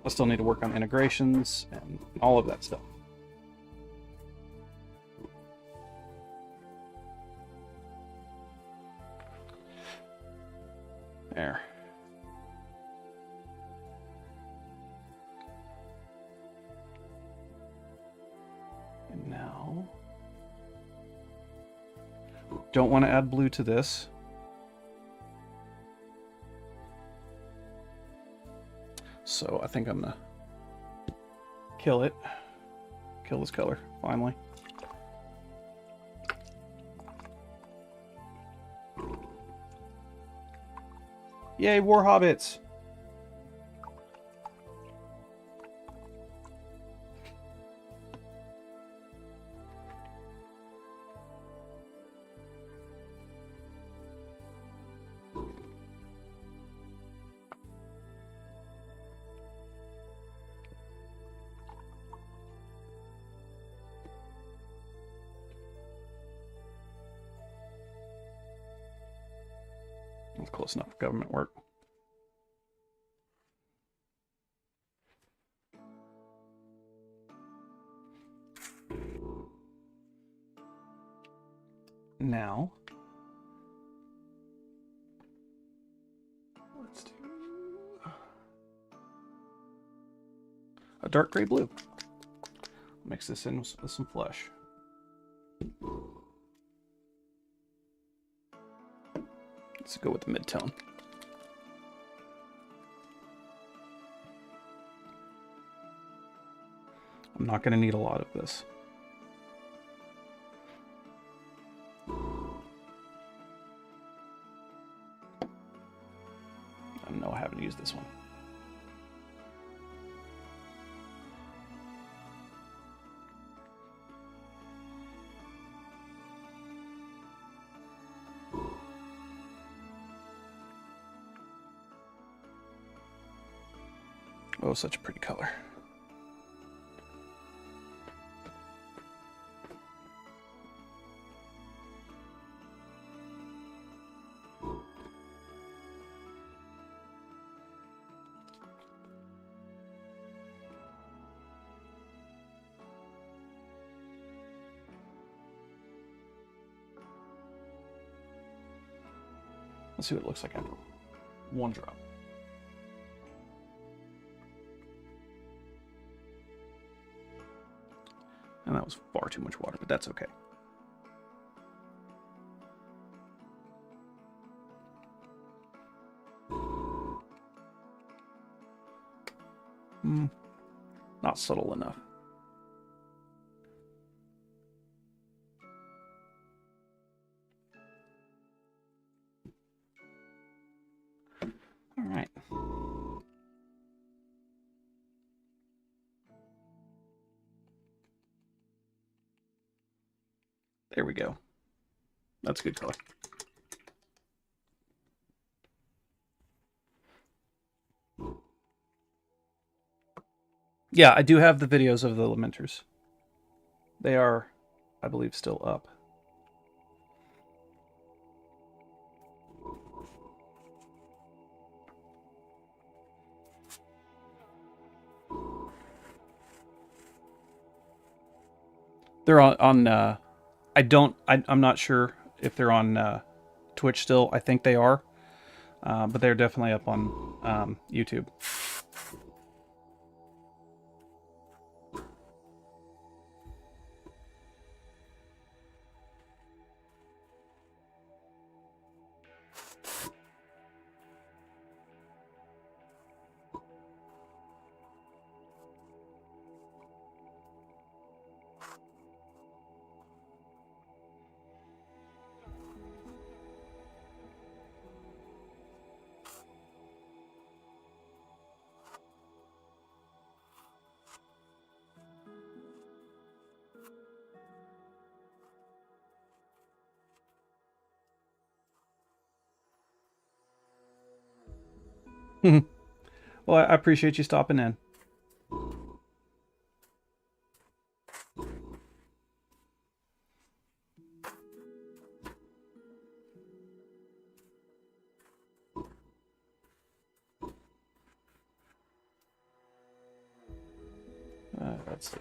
Speaker 1: I still need to work on integrations and all of that stuff. There. And now, don't want to add blue to this. So I think I'm gonna kill it. Kill this color, finally. Yay, war hobbits! That's close enough for government work. Now, let's do a dark gray blue. Mix this in with some flesh. Let's go with the mid-tone. I'm not going to need a lot of this. No, I haven't used this one. Oh, such a pretty color. Let's see what it looks like after one drop. And that was far too much water, but that's okay. Not subtle enough. All right. There we go. That's a good color. Yeah, I do have the videos of the Lamenters. They are, I believe, still up. They're on I'm not sure if they're on Twitch still. I think they are. But they're definitely up on YouTube. Well, I appreciate you stopping in. Let's see.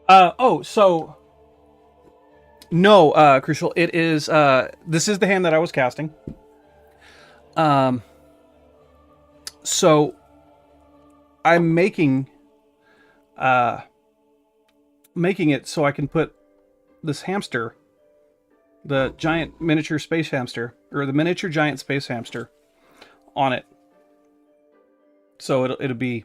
Speaker 1: So no, Crucial. It is. This is the hand that I was casting. Um, so I'm uh, making it so I can put this hamster, the giant miniature space hamster, or the miniature giant space hamster, on it. So it'll be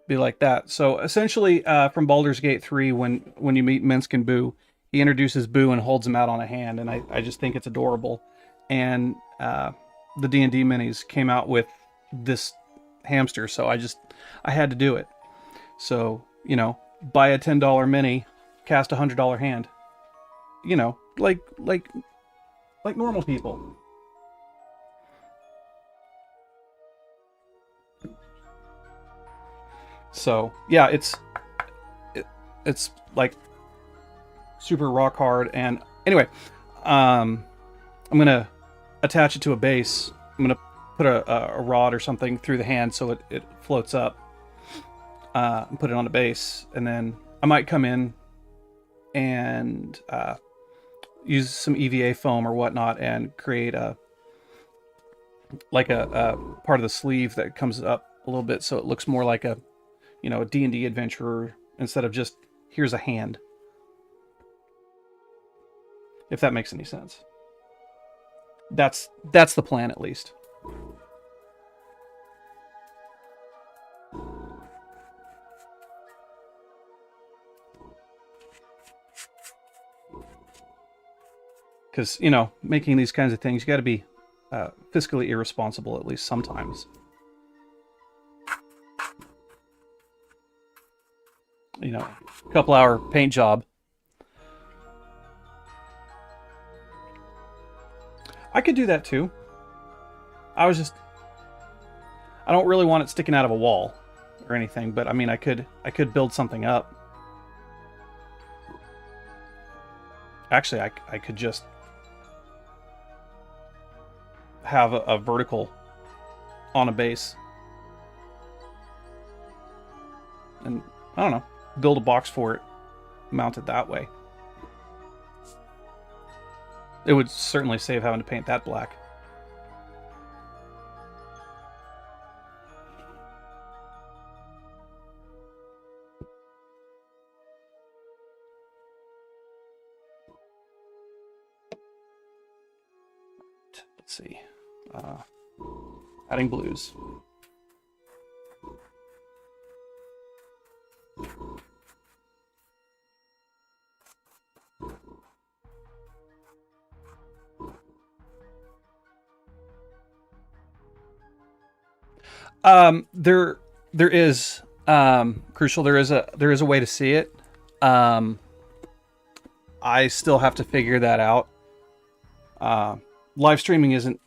Speaker 1: like that. So essentially, from Baldur's Gate 3, when you meet Minsc and Boo, he introduces Boo and holds him out on a hand, and I just think it's adorable. And the D&D minis came out with this hamster, so I had to do it. So, buy a $10 mini, cast a $100 hand. Like normal people. So yeah, it's like super rock hard. And anyway, I'm gonna attach it to a base. I'm gonna put a rod or something through the hand so it floats up. And put it on a base, and then I might come in and use some EVA foam or whatnot and create a part of the sleeve that comes up a little bit so it looks more like a D&D adventurer instead of just here's a hand. If that makes any sense. That's the plan, at least. Because, making these kinds of things, you got to be fiscally irresponsible at least sometimes. Couple hour paint job. I could do that too. I don't really want it sticking out of a wall or anything, but I mean, I could build something up. Actually, I could just have a vertical on a base. And, I don't know, build a box for it, mount it that way. It would certainly save having to paint that black. Let's see. Adding blues. There is Crucial. There is a way to see it. I still have to figure that out. Live streaming isn't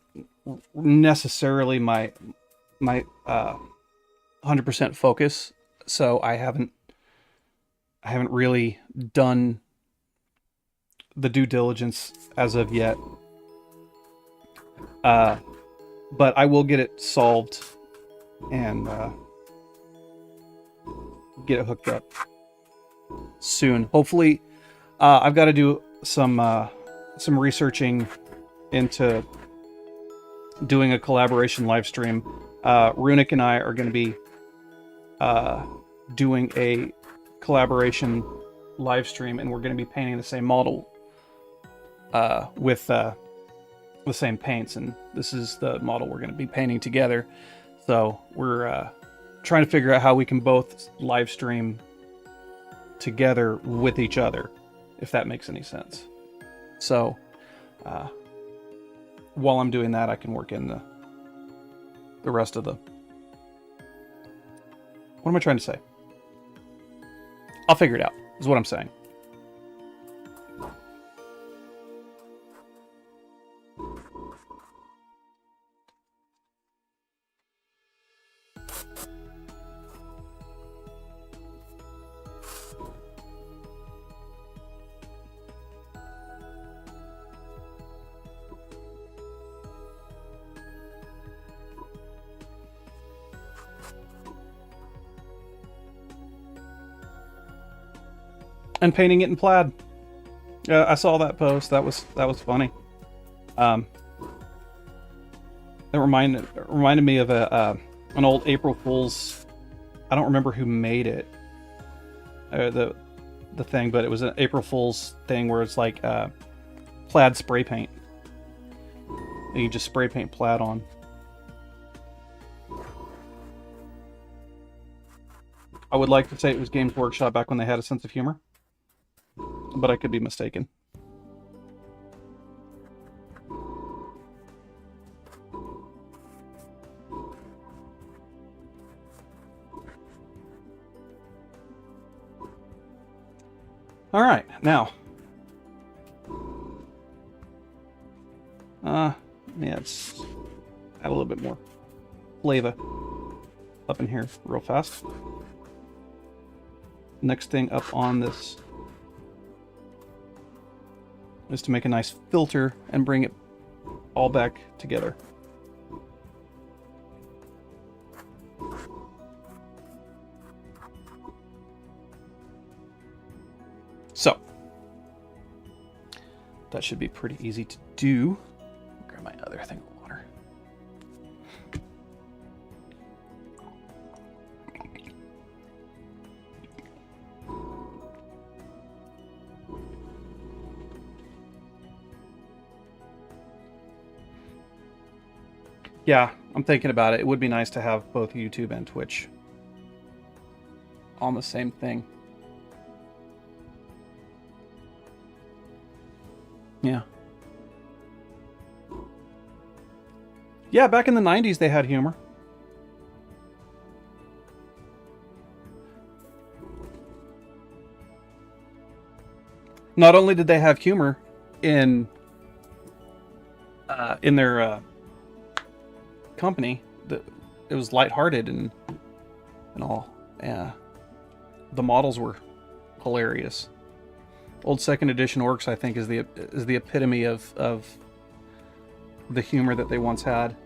Speaker 1: necessarily my 100% focus, so I haven't really done the due diligence as of yet. But I will get it solved and get it hooked up soon. Hopefully, I've got to do some researching into doing a collaboration live stream. Runic and I are going to be doing a collaboration live stream, and we're going to be painting the same model with the same paints, and this is the model we're going to be painting together. So we're trying to figure out how we can both live stream together with each other, if that makes any sense. So while I'm doing that, I can work in the rest of the... What am I trying to say? I'll figure it out, is what I'm saying. and painting it in plaid. I saw that post. That was funny. It reminded me of an old April Fool's. I don't remember who made it. The thing, but it was an April Fool's thing where it's like plaid spray paint. And you just spray paint plaid on. I would like to say it was Games Workshop back when they had a sense of humor, but I could be mistaken. All right, now. Yeah, let's add a little bit more flavor up in here real fast. Next thing up on this is to make a nice filter and bring it all back together. So, that should be pretty easy to do. I'll grab my other thing of water. Yeah, I'm thinking about it. It would be nice to have both YouTube and Twitch on the same thing. Yeah. Yeah, back in the 90s they had humor. Not only did they have humor in their company, it was lighthearted and all. Yeah. The models were hilarious. Old second edition orcs, I think, is the epitome of the humor that they once had.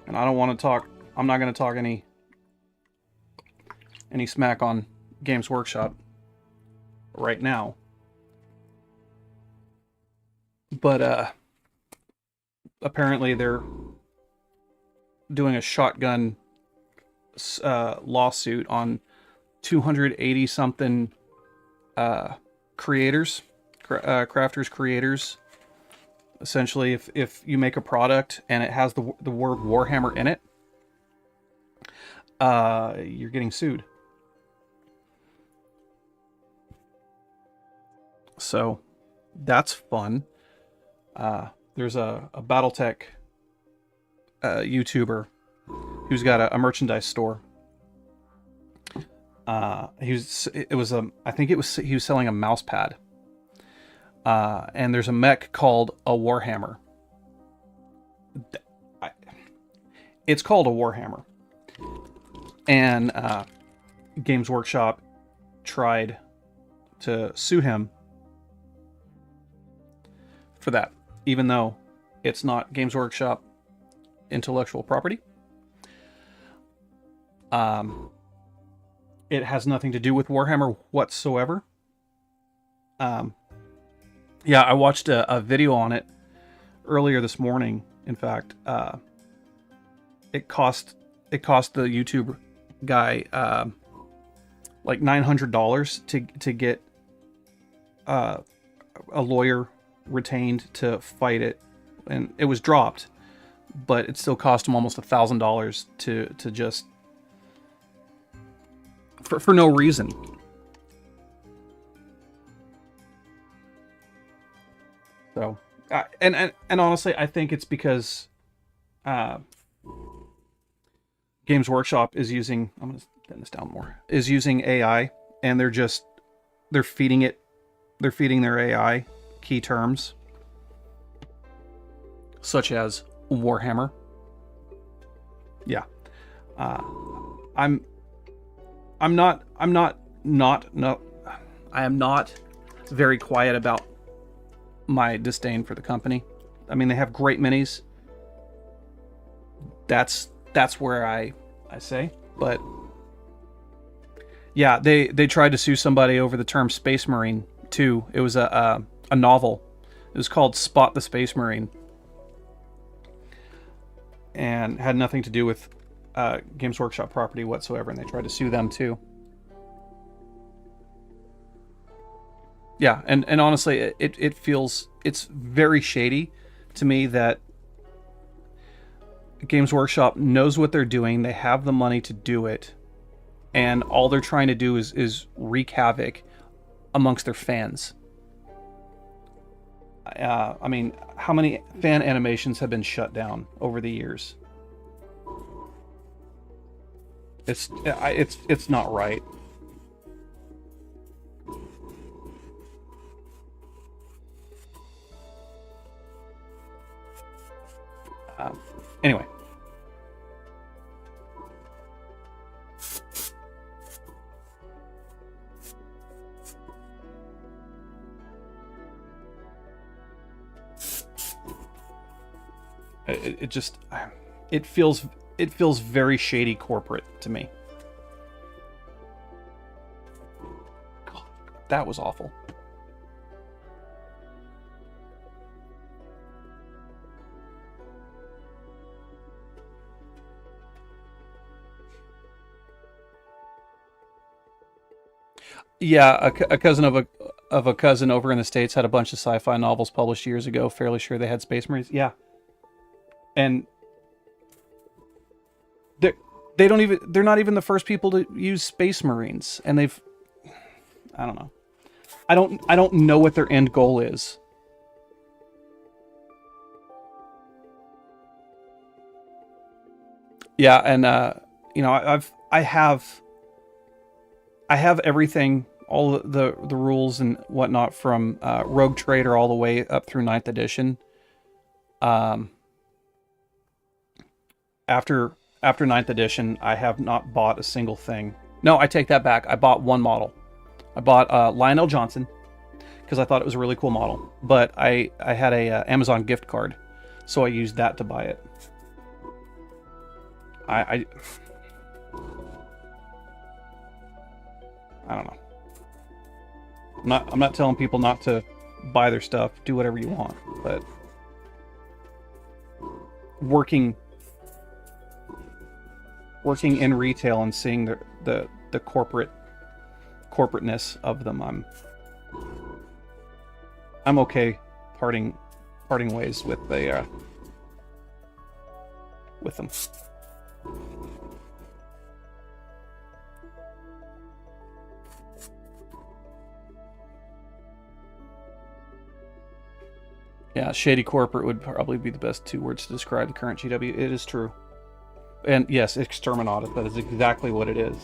Speaker 1: And I don't want to talk. I'm not going to talk any smack on Games Workshop right now. But apparently they're doing a shotgun lawsuit on 280 something. Creators, crafters, creators. Essentially, if you make a product and it has the word Warhammer in it, you're getting sued. So that's fun. There's a BattleTech YouTuber who's got a merchandise store. He was selling a mouse pad. And there's a mech called a Warhammer. It's called a Warhammer. And Games Workshop tried to sue him for that, even though it's not Games Workshop intellectual property. It has nothing to do with Warhammer whatsoever. Yeah, I watched a video on it earlier this morning. In fact, it cost the YouTube guy like $900 to get a lawyer retained to fight it, and it was dropped, but it still cost him almost $1,000 to just for no reason. So, and honestly, I think it's because Games Workshop is using, I'm going to bend this down more, is using AI, and they're feeding their AI key terms, such as Warhammer. Yeah. I am not very quiet about my disdain for the company. I mean, they have great minis. That's where I say, but Yeah, they tried to sue somebody over the term Space Marine too. It was a novel. It was called Spot the Space Marine, and had nothing to do with Games Workshop property whatsoever. And they tried to sue them too. Yeah, and honestly, it feels, it's very shady to me that Games Workshop knows what they're doing. They have the money to do it, and all they're trying to do is wreak havoc amongst their fans. I mean, how many fan animations have been shut down over the years? It's not right. Anyway. It just, it feels very shady corporate to me. God, that was awful. Yeah, a cousin of a cousin over in the States had a bunch of sci-fi novels published years ago. Fairly sure they had Space Marines. Yeah, and they don't even, they're not even the first people to use Space Marines, and they've, I don't know. I don't know what their end goal is. Yeah, and you know, I have everything, all the rules and whatnot from Rogue Trader all the way up through Ninth Edition. Um, after Ninth Edition, I have not bought a single thing. No, I take that back. I bought one model. I bought Lionel Johnson because I thought it was a really cool model. But I had a Amazon gift card, so I used that to buy it. I don't know. I'm not telling people not to buy their stuff. Do whatever you want, but working in retail and seeing the corporateness of them, I'm okay parting ways with them. Yeah, shady corporate would probably be the best two words to describe the current GW. It is true. And yes, exterminatus, that is exactly what it is.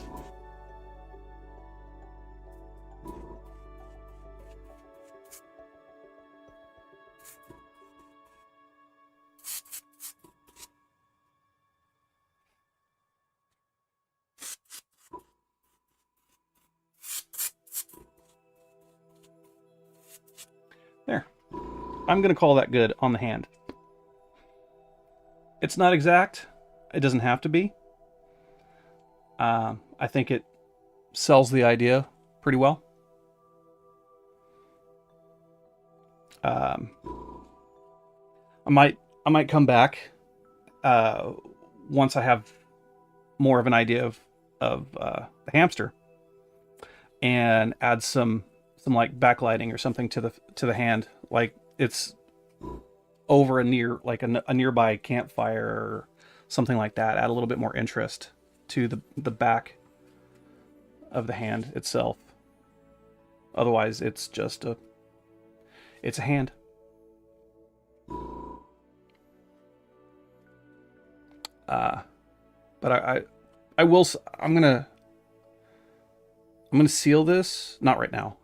Speaker 1: There. I'm going to call that good on the hand. It's not exact. It doesn't have to be. I think it sells the idea pretty well. I might come back once I have more of an idea of the hamster, and add some like backlighting or something to the hand, like it's over a nearby campfire or something like that. Add a little bit more interest to the back of the hand itself. Otherwise, it's just a hand. But I will. I'm gonna seal this. Not right now.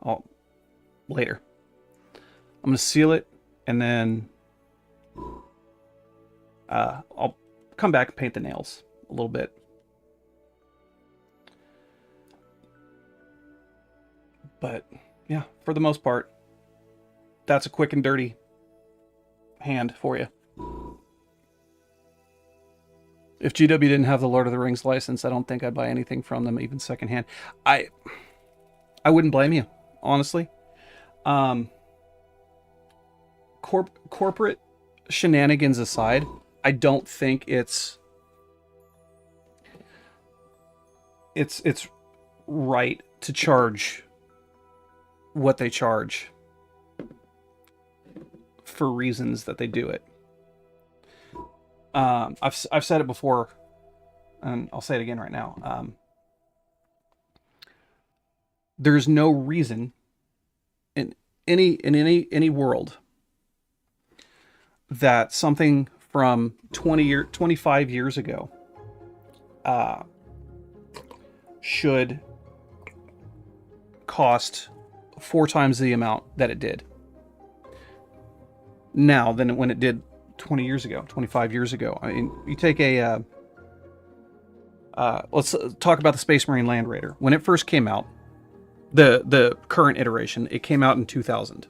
Speaker 1: Later. I'm gonna seal it, and then I'll come back and paint the nails a little bit. But yeah, for the most part, that's a quick and dirty hand for you. If GW didn't have the Lord of the Rings license, I don't think I'd buy anything from them, even secondhand. I wouldn't blame you, honestly. Um, corporate shenanigans aside, I don't think it's right to charge what they charge for reasons that they do it. I've said it before, and I'll say it again right now. There's no reason in any world that something from 25 years ago should cost 4 times the amount that it did now than when it did 20 years ago, 25 years ago. I mean, you take a let's talk about the Space Marine Land Raider. When it first came out, the current iteration, it came out in 2000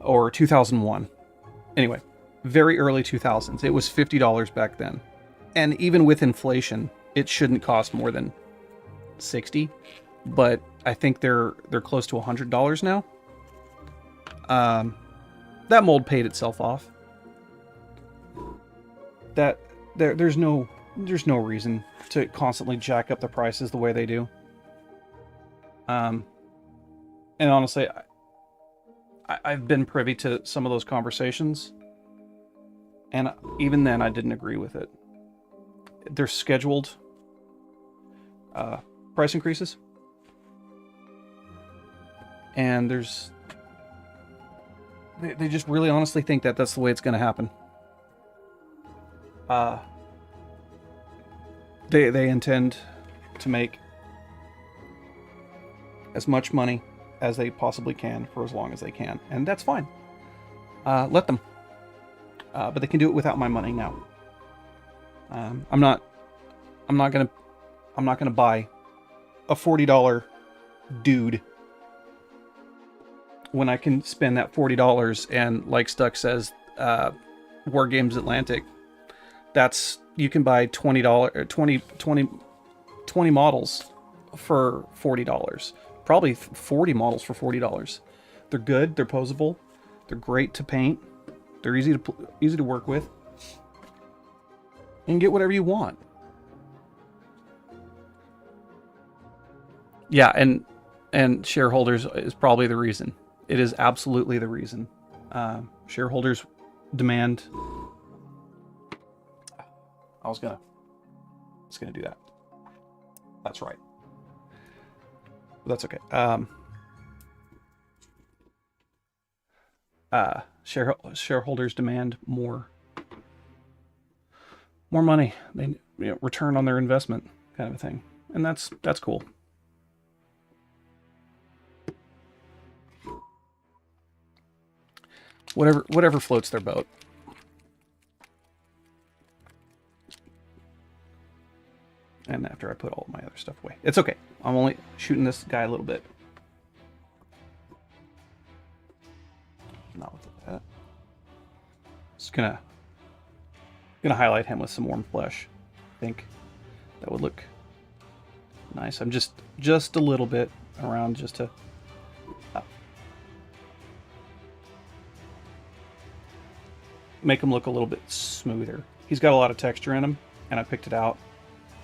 Speaker 1: or 2001. Anyway, very early 2000s. It was $50 back then, and even with inflation, it shouldn't cost more than $60. But I think they're close to $100 now. That mold paid itself off. There's no reason to constantly jack up the prices the way they do. And honestly, I've been privy to some of those conversations, and even then, I didn't agree with it. They're scheduled price increases, and they just really honestly think that that's the way it's going to happen. They intend to make as much money as they possibly can for as long as they can, and that's fine. Let them. But they can do it without my money now. I'm not gonna buy a $40 dude when I can spend that $40 and, like Stuck says, War Games Atlantic. You can buy $20 models for $40. Probably 40 models for $40. They're good. They're posable. They're great to paint. They're easy to work with. And get whatever you want. Yeah, and shareholders is probably the reason. It is absolutely the reason. Shareholders demand. I was gonna do that. That's right. But that's okay. Shareholders demand more money. They return on their investment, kind of a thing, and that's cool. Whatever floats their boat. And after I put all my other stuff away, it's okay. I'm only shooting this guy a little bit. Not with that. Just gonna highlight him with some warm flesh. I think that would look nice. I'm just a little bit around just to make him look a little bit smoother. He's got a lot of texture in him, and I picked it out.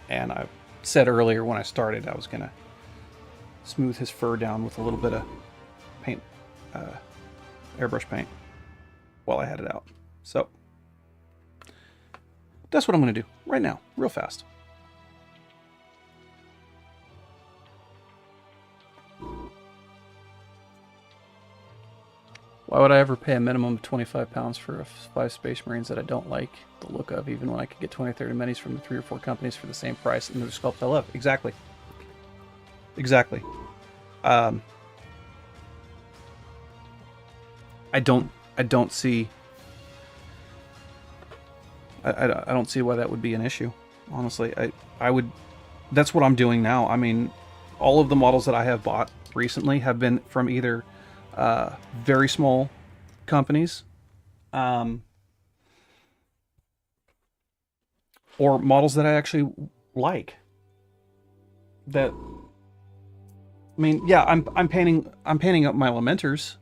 Speaker 1: And I said earlier when I started I was gonna smooth his fur down with a little bit of paint, airbrush paint, while I had it out. So that's what I'm gonna do right now, real fast. Why would I ever pay a minimum of 25 pounds for 5 Space Marines that I don't like the look of, even when I could get 20 or 30 minis from 3 or 4 companies for the same price and the sculpt I love? Exactly. I don't see I don't see why that would be an issue. Honestly, I would. That's what I'm doing now. I mean, all of the models that I have bought recently have been from either very small companies, or models that I actually like. That, I mean, yeah, I'm painting up my Lamenters,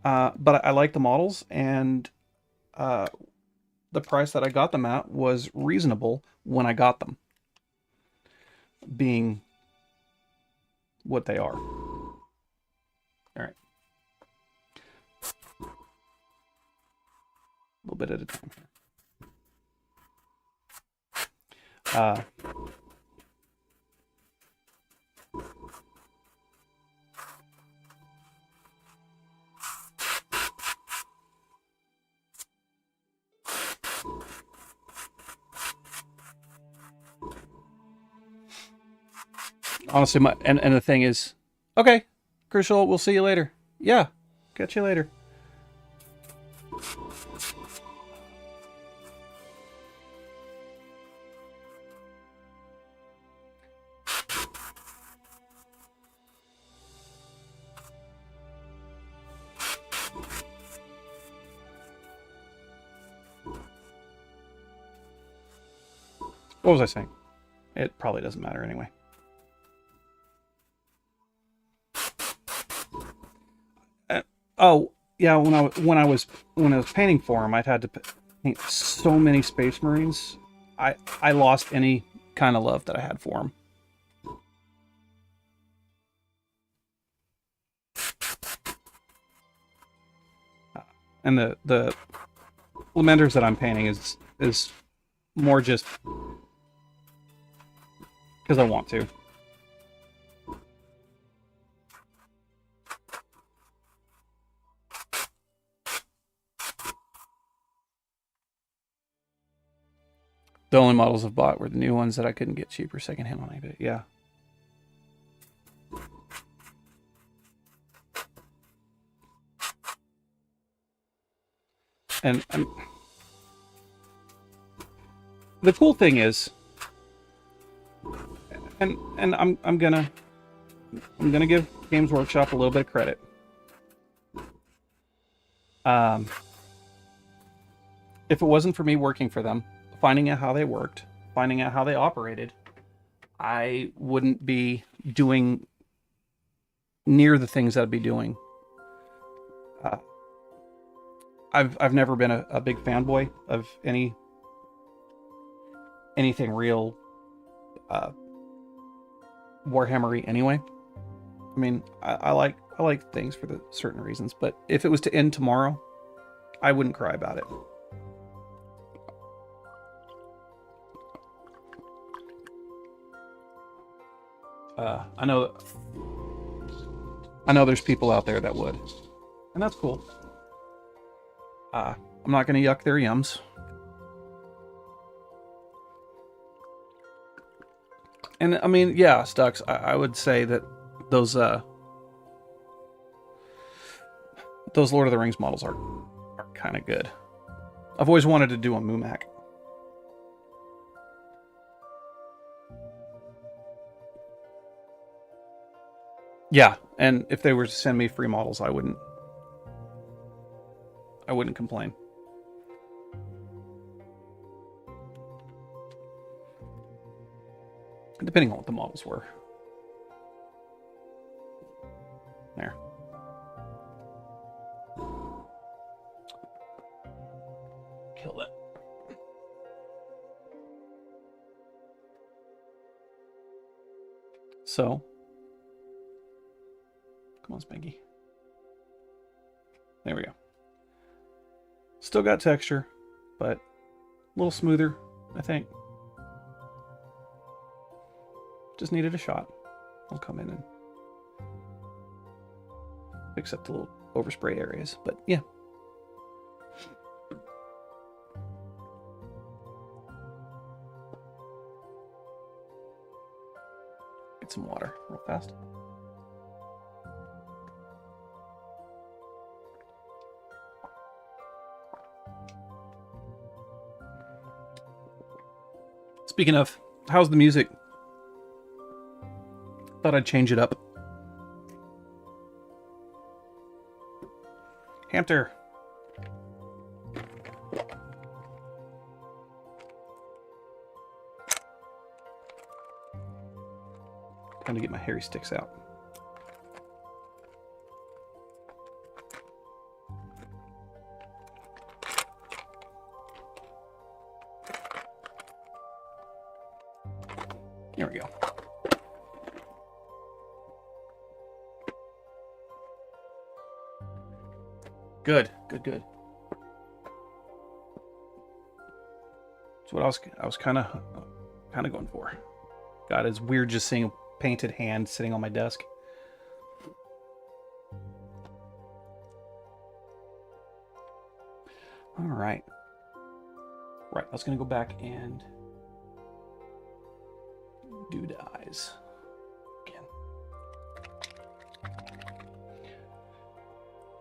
Speaker 1: but I like the models, and uh, the price that I got them at was reasonable when I got them, being what they are. All right, a little bit at a time here. Honestly, and the thing is, okay, Crucial, we'll see you later. Yeah, catch you later. What was I saying? It probably doesn't matter anyway. Oh yeah, when I was painting for him, I'd had to paint so many Space Marines. I lost any kind of love that I had for him. And the Lamenters that I'm painting is more just because I want to. The only models I've bought were the new ones that I couldn't get cheaper secondhand on eBay. Yeah. And the cool thing is, and I'm gonna give Games Workshop a little bit of credit. If it wasn't for me working for them, finding out how they worked, finding out how they operated, I wouldn't be doing near the things that I'd be doing. I've never been a big fanboy of anything real Warhammery anyway. I mean, I like things for the certain reasons, but if it was to end tomorrow, I wouldn't cry about it. I know there's people out there that would, and that's cool. I'm not going to yuck their yums. And I mean, yeah, Stux, I would say that those Lord of the Rings models are kind of good. I've always wanted to do a Mumak. Yeah, and if they were to send me free models, I wouldn't complain. Depending on what the models were. There. Kill it. So, come on, Spanky. There we go. Still got texture, but a little smoother, I think. Just needed a shot. I'll come in and fix up the little overspray areas, but yeah. Get some water real fast. Speaking of, how's the music? Thought I'd change it up. Hamter. Time to get my hairy sticks out. There we go. Good, good, good. That's what I was kind of going for. God, it's weird just seeing a painted hand sitting on my desk. All right. Right, I was going to go back and do the eyes again.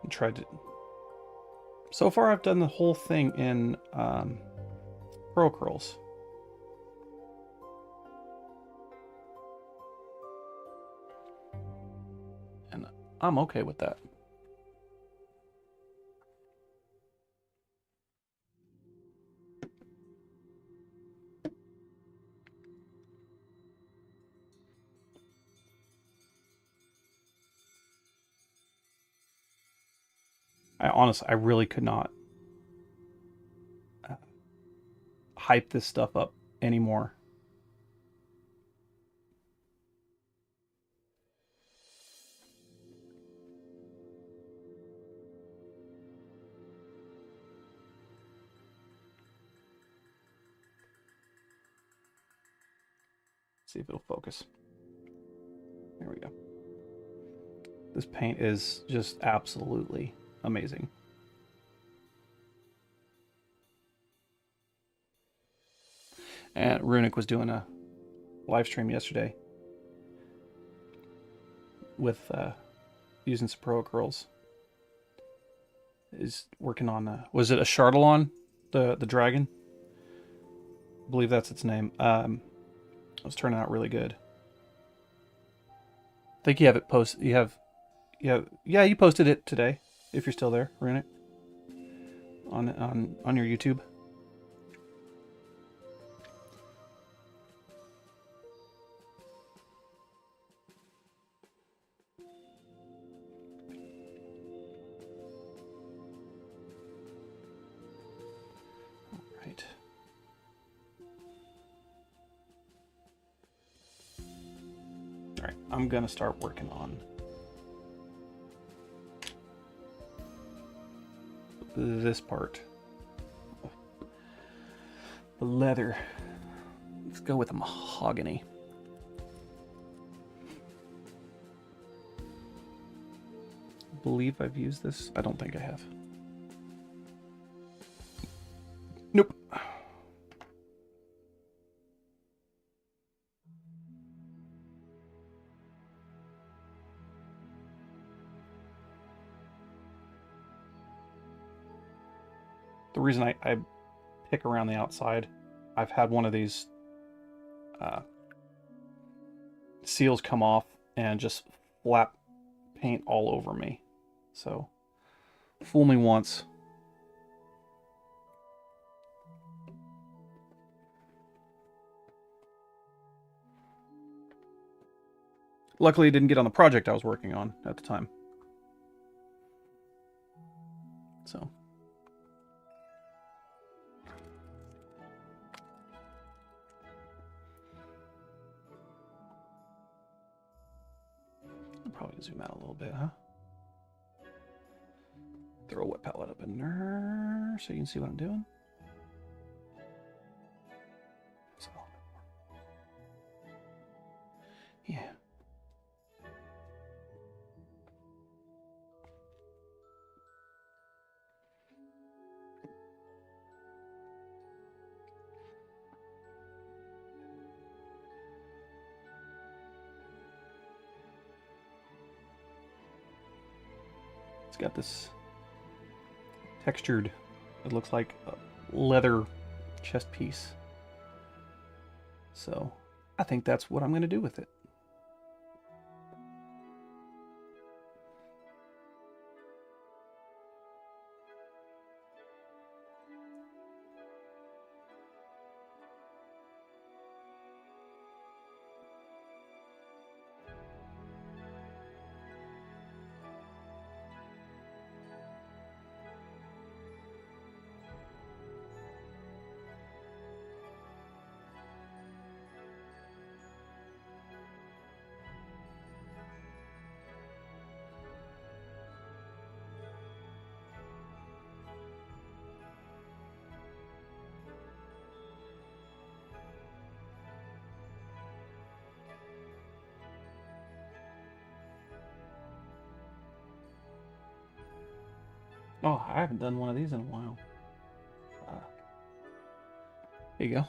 Speaker 1: And tried to... So far, I've done the whole thing in Pro Curls. And I'm okay with that. I really could not hype this stuff up anymore. See if it'll focus. There we go. This paint is just absolutely amazing. And Runic was doing a live stream yesterday with using some Pro Curls. Is working on was it a Chardalon, the dragon? I believe that's its name. It was turning out really good. I think you have it post. Yeah, you posted it today. If you're still there, Runic, on your YouTube. Right. All right. I'm gonna start working on this part. The leather. Let's go with a mahogany. I believe I've used this. I don't think I have. Nope. The reason I pick around the outside, I've had one of these seals come off and just flap paint all over me. So, fool me once. Luckily, it didn't get on the project I was working on at the time. So. I'll probably zoom out a little bit, huh? Throw a wet palette up in there so you can see what I'm doing. So, yeah. It's got this textured, it looks like a leather chest piece. So I think that's what I'm going to do with it. Oh, I haven't done one of these in a while. Here you go.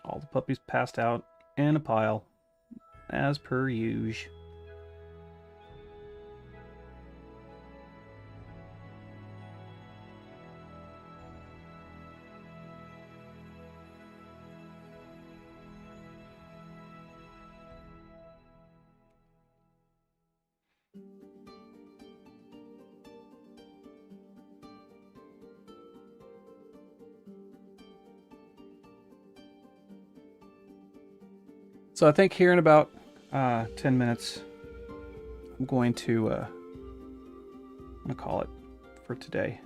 Speaker 1: All the puppies passed out in a pile, as per usual. So I think here in about 10 minutes, I'm going to call it for today.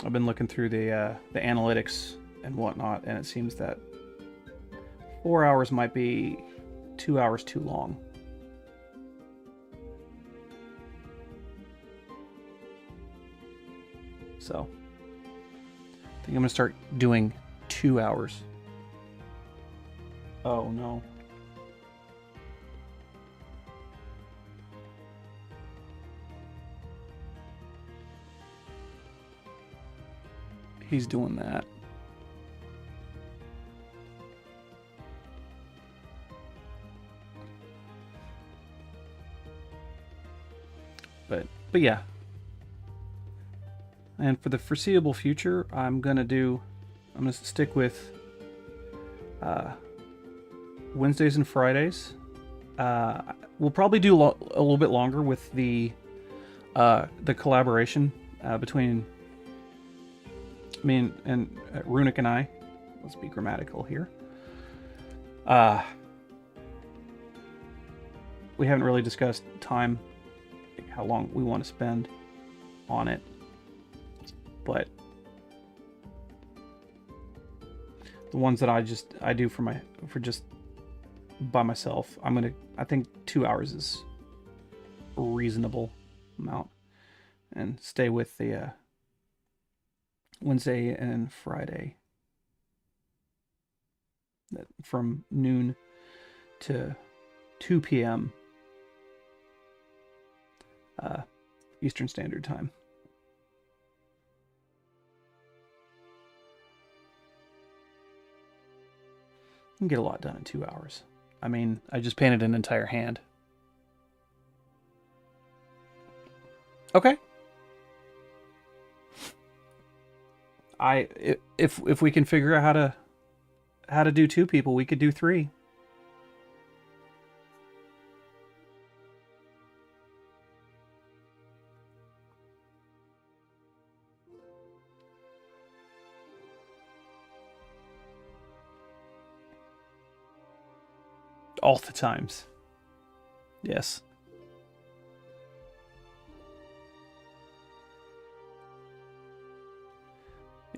Speaker 1: I've been looking through the analytics and whatnot, and it seems that 4 hours might be 2 hours too long. So I think I'm gonna start doing 2 hours. Oh no. He's doing that. But yeah. And for the foreseeable future, I'm gonna stick with Wednesdays and Fridays. We'll probably do a little bit longer with the collaboration between me and Runic and I. Let's be grammatical here. We haven't really discussed time, like how long we want to spend on it, but the ones that I do for just by myself, I think 2 hours is a reasonable amount, and stay with the Wednesday and Friday from noon to 2 p.m. Eastern Standard Time. You can get a lot done in 2 hours. I mean, I just painted an entire hand. Okay. If we can figure out how to do 2 people, we could do 3. All the times. Yes.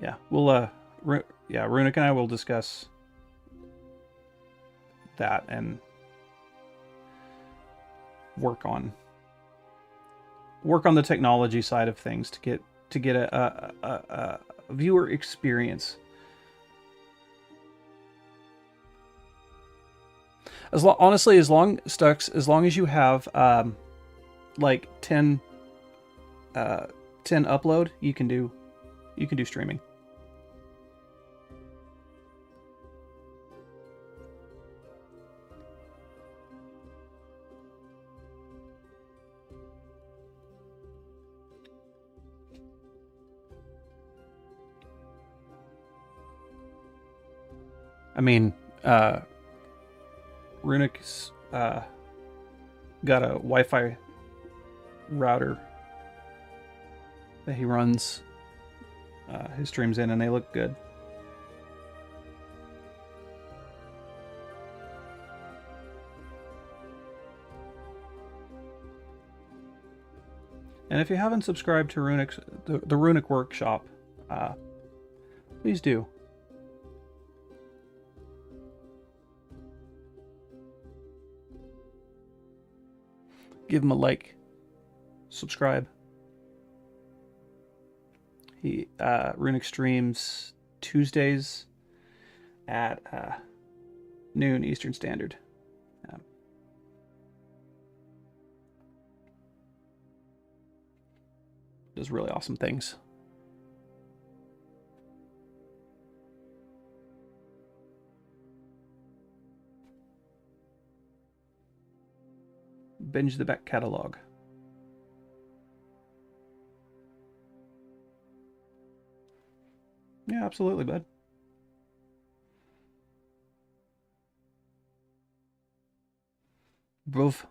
Speaker 1: Yeah, we'll Runic and I will discuss that and work on the technology side of things to get a viewer experience. Honestly, as long as you have like 10 upload, you can do streaming. I mean, Runic's got a Wi-Fi router that he runs his streams in, and they look good. And if you haven't subscribed to the Runic Workshop, please do. Give him a like, subscribe. Runic streams Tuesdays at noon Eastern Standard. does really awesome things. Binge the back catalog. Yeah, absolutely, bud. Boof.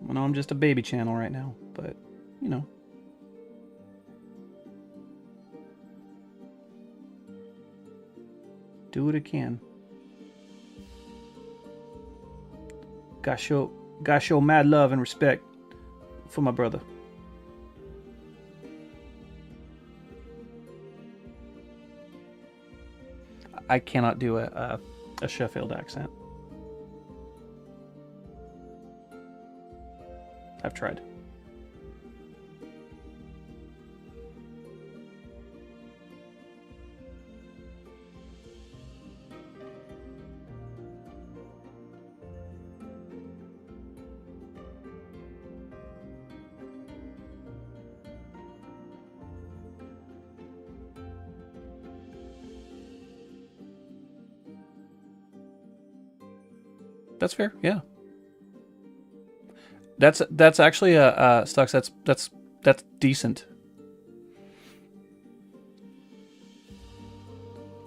Speaker 1: I know I'm just a baby channel right now, but, you know. Do what I can. Gotta show mad love and respect for my brother. I cannot do a Sheffield accent. I've tried. That's fair, yeah. That's actually a Stux. That's decent.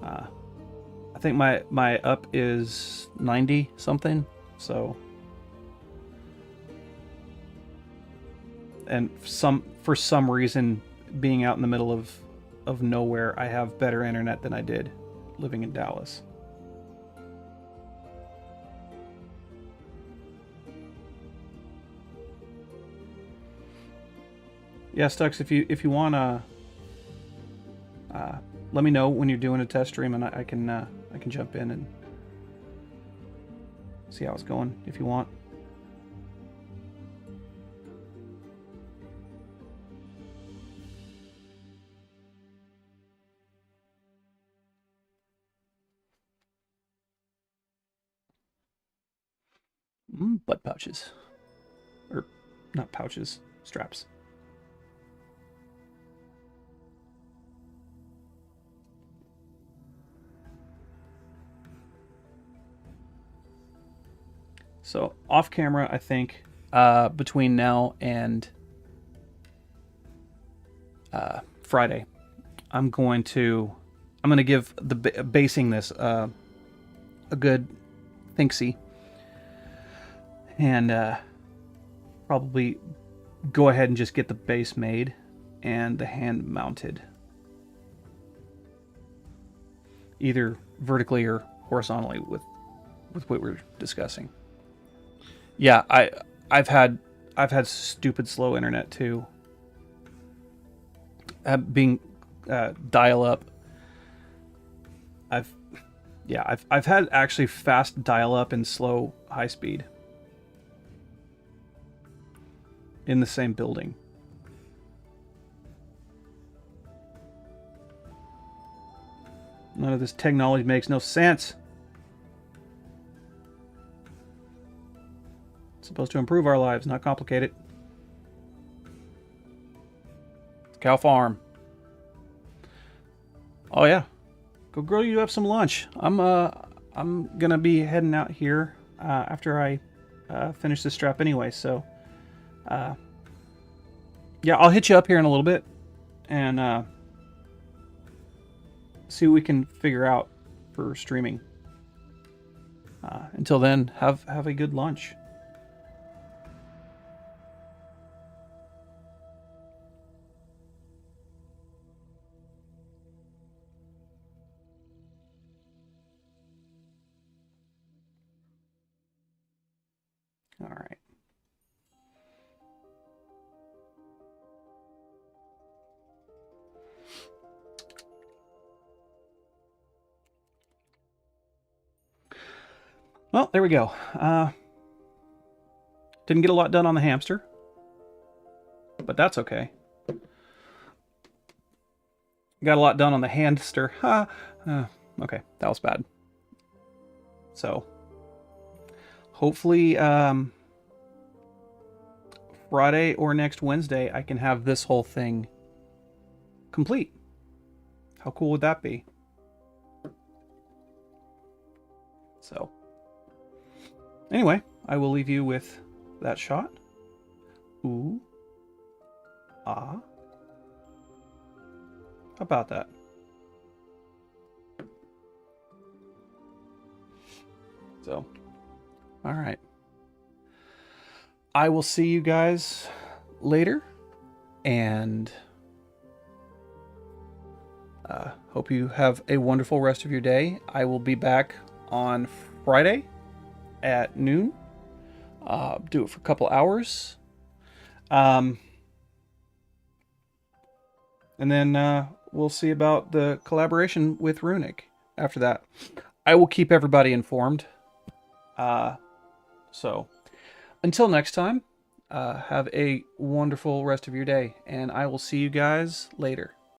Speaker 1: I think my up is 90 something. So, and for some reason, being out in the middle of nowhere, I have better internet than I did living in Dallas. Yeah, Stux, if you wanna, let me know when you're doing a test stream, and I can jump in and see how it's going if you want. Butt pouches, or not pouches, straps. So off camera, I think between now and Friday, I'm going to give the basing this a good thinksy, and probably go ahead and just get the base made and the hand mounted, either vertically or horizontally with what we're discussing. Yeah, I've had stupid slow internet too. Being dial up. I've had actually fast dial up and slow high speed in the same building. None of this technology makes no sense. It's supposed to improve our lives, not complicate it. Cow farm. Oh yeah, go girl, you have some lunch. I'm gonna be heading out here after I finish this strap anyway. So yeah, I'll hit you up here in a little bit and see what we can figure out for streaming. Until then, have a good lunch. All right. Well, there we go. Didn't get a lot done on the hamster, but that's okay. Got a lot done on the hamster. Okay, that was bad. So, hopefully Friday or next Wednesday I can have this whole thing complete. How cool would that be? So, anyway, I will leave you with that shot. Ooh. Ah. How about that? So, all right. I will see you guys later, and hope you have a wonderful rest of your day. I will be back on Friday at noon. Do it for a couple hours. And then we'll see about the collaboration with Runic after that. I will keep everybody informed. So until next time, have a wonderful rest of your day, and I will see you guys later.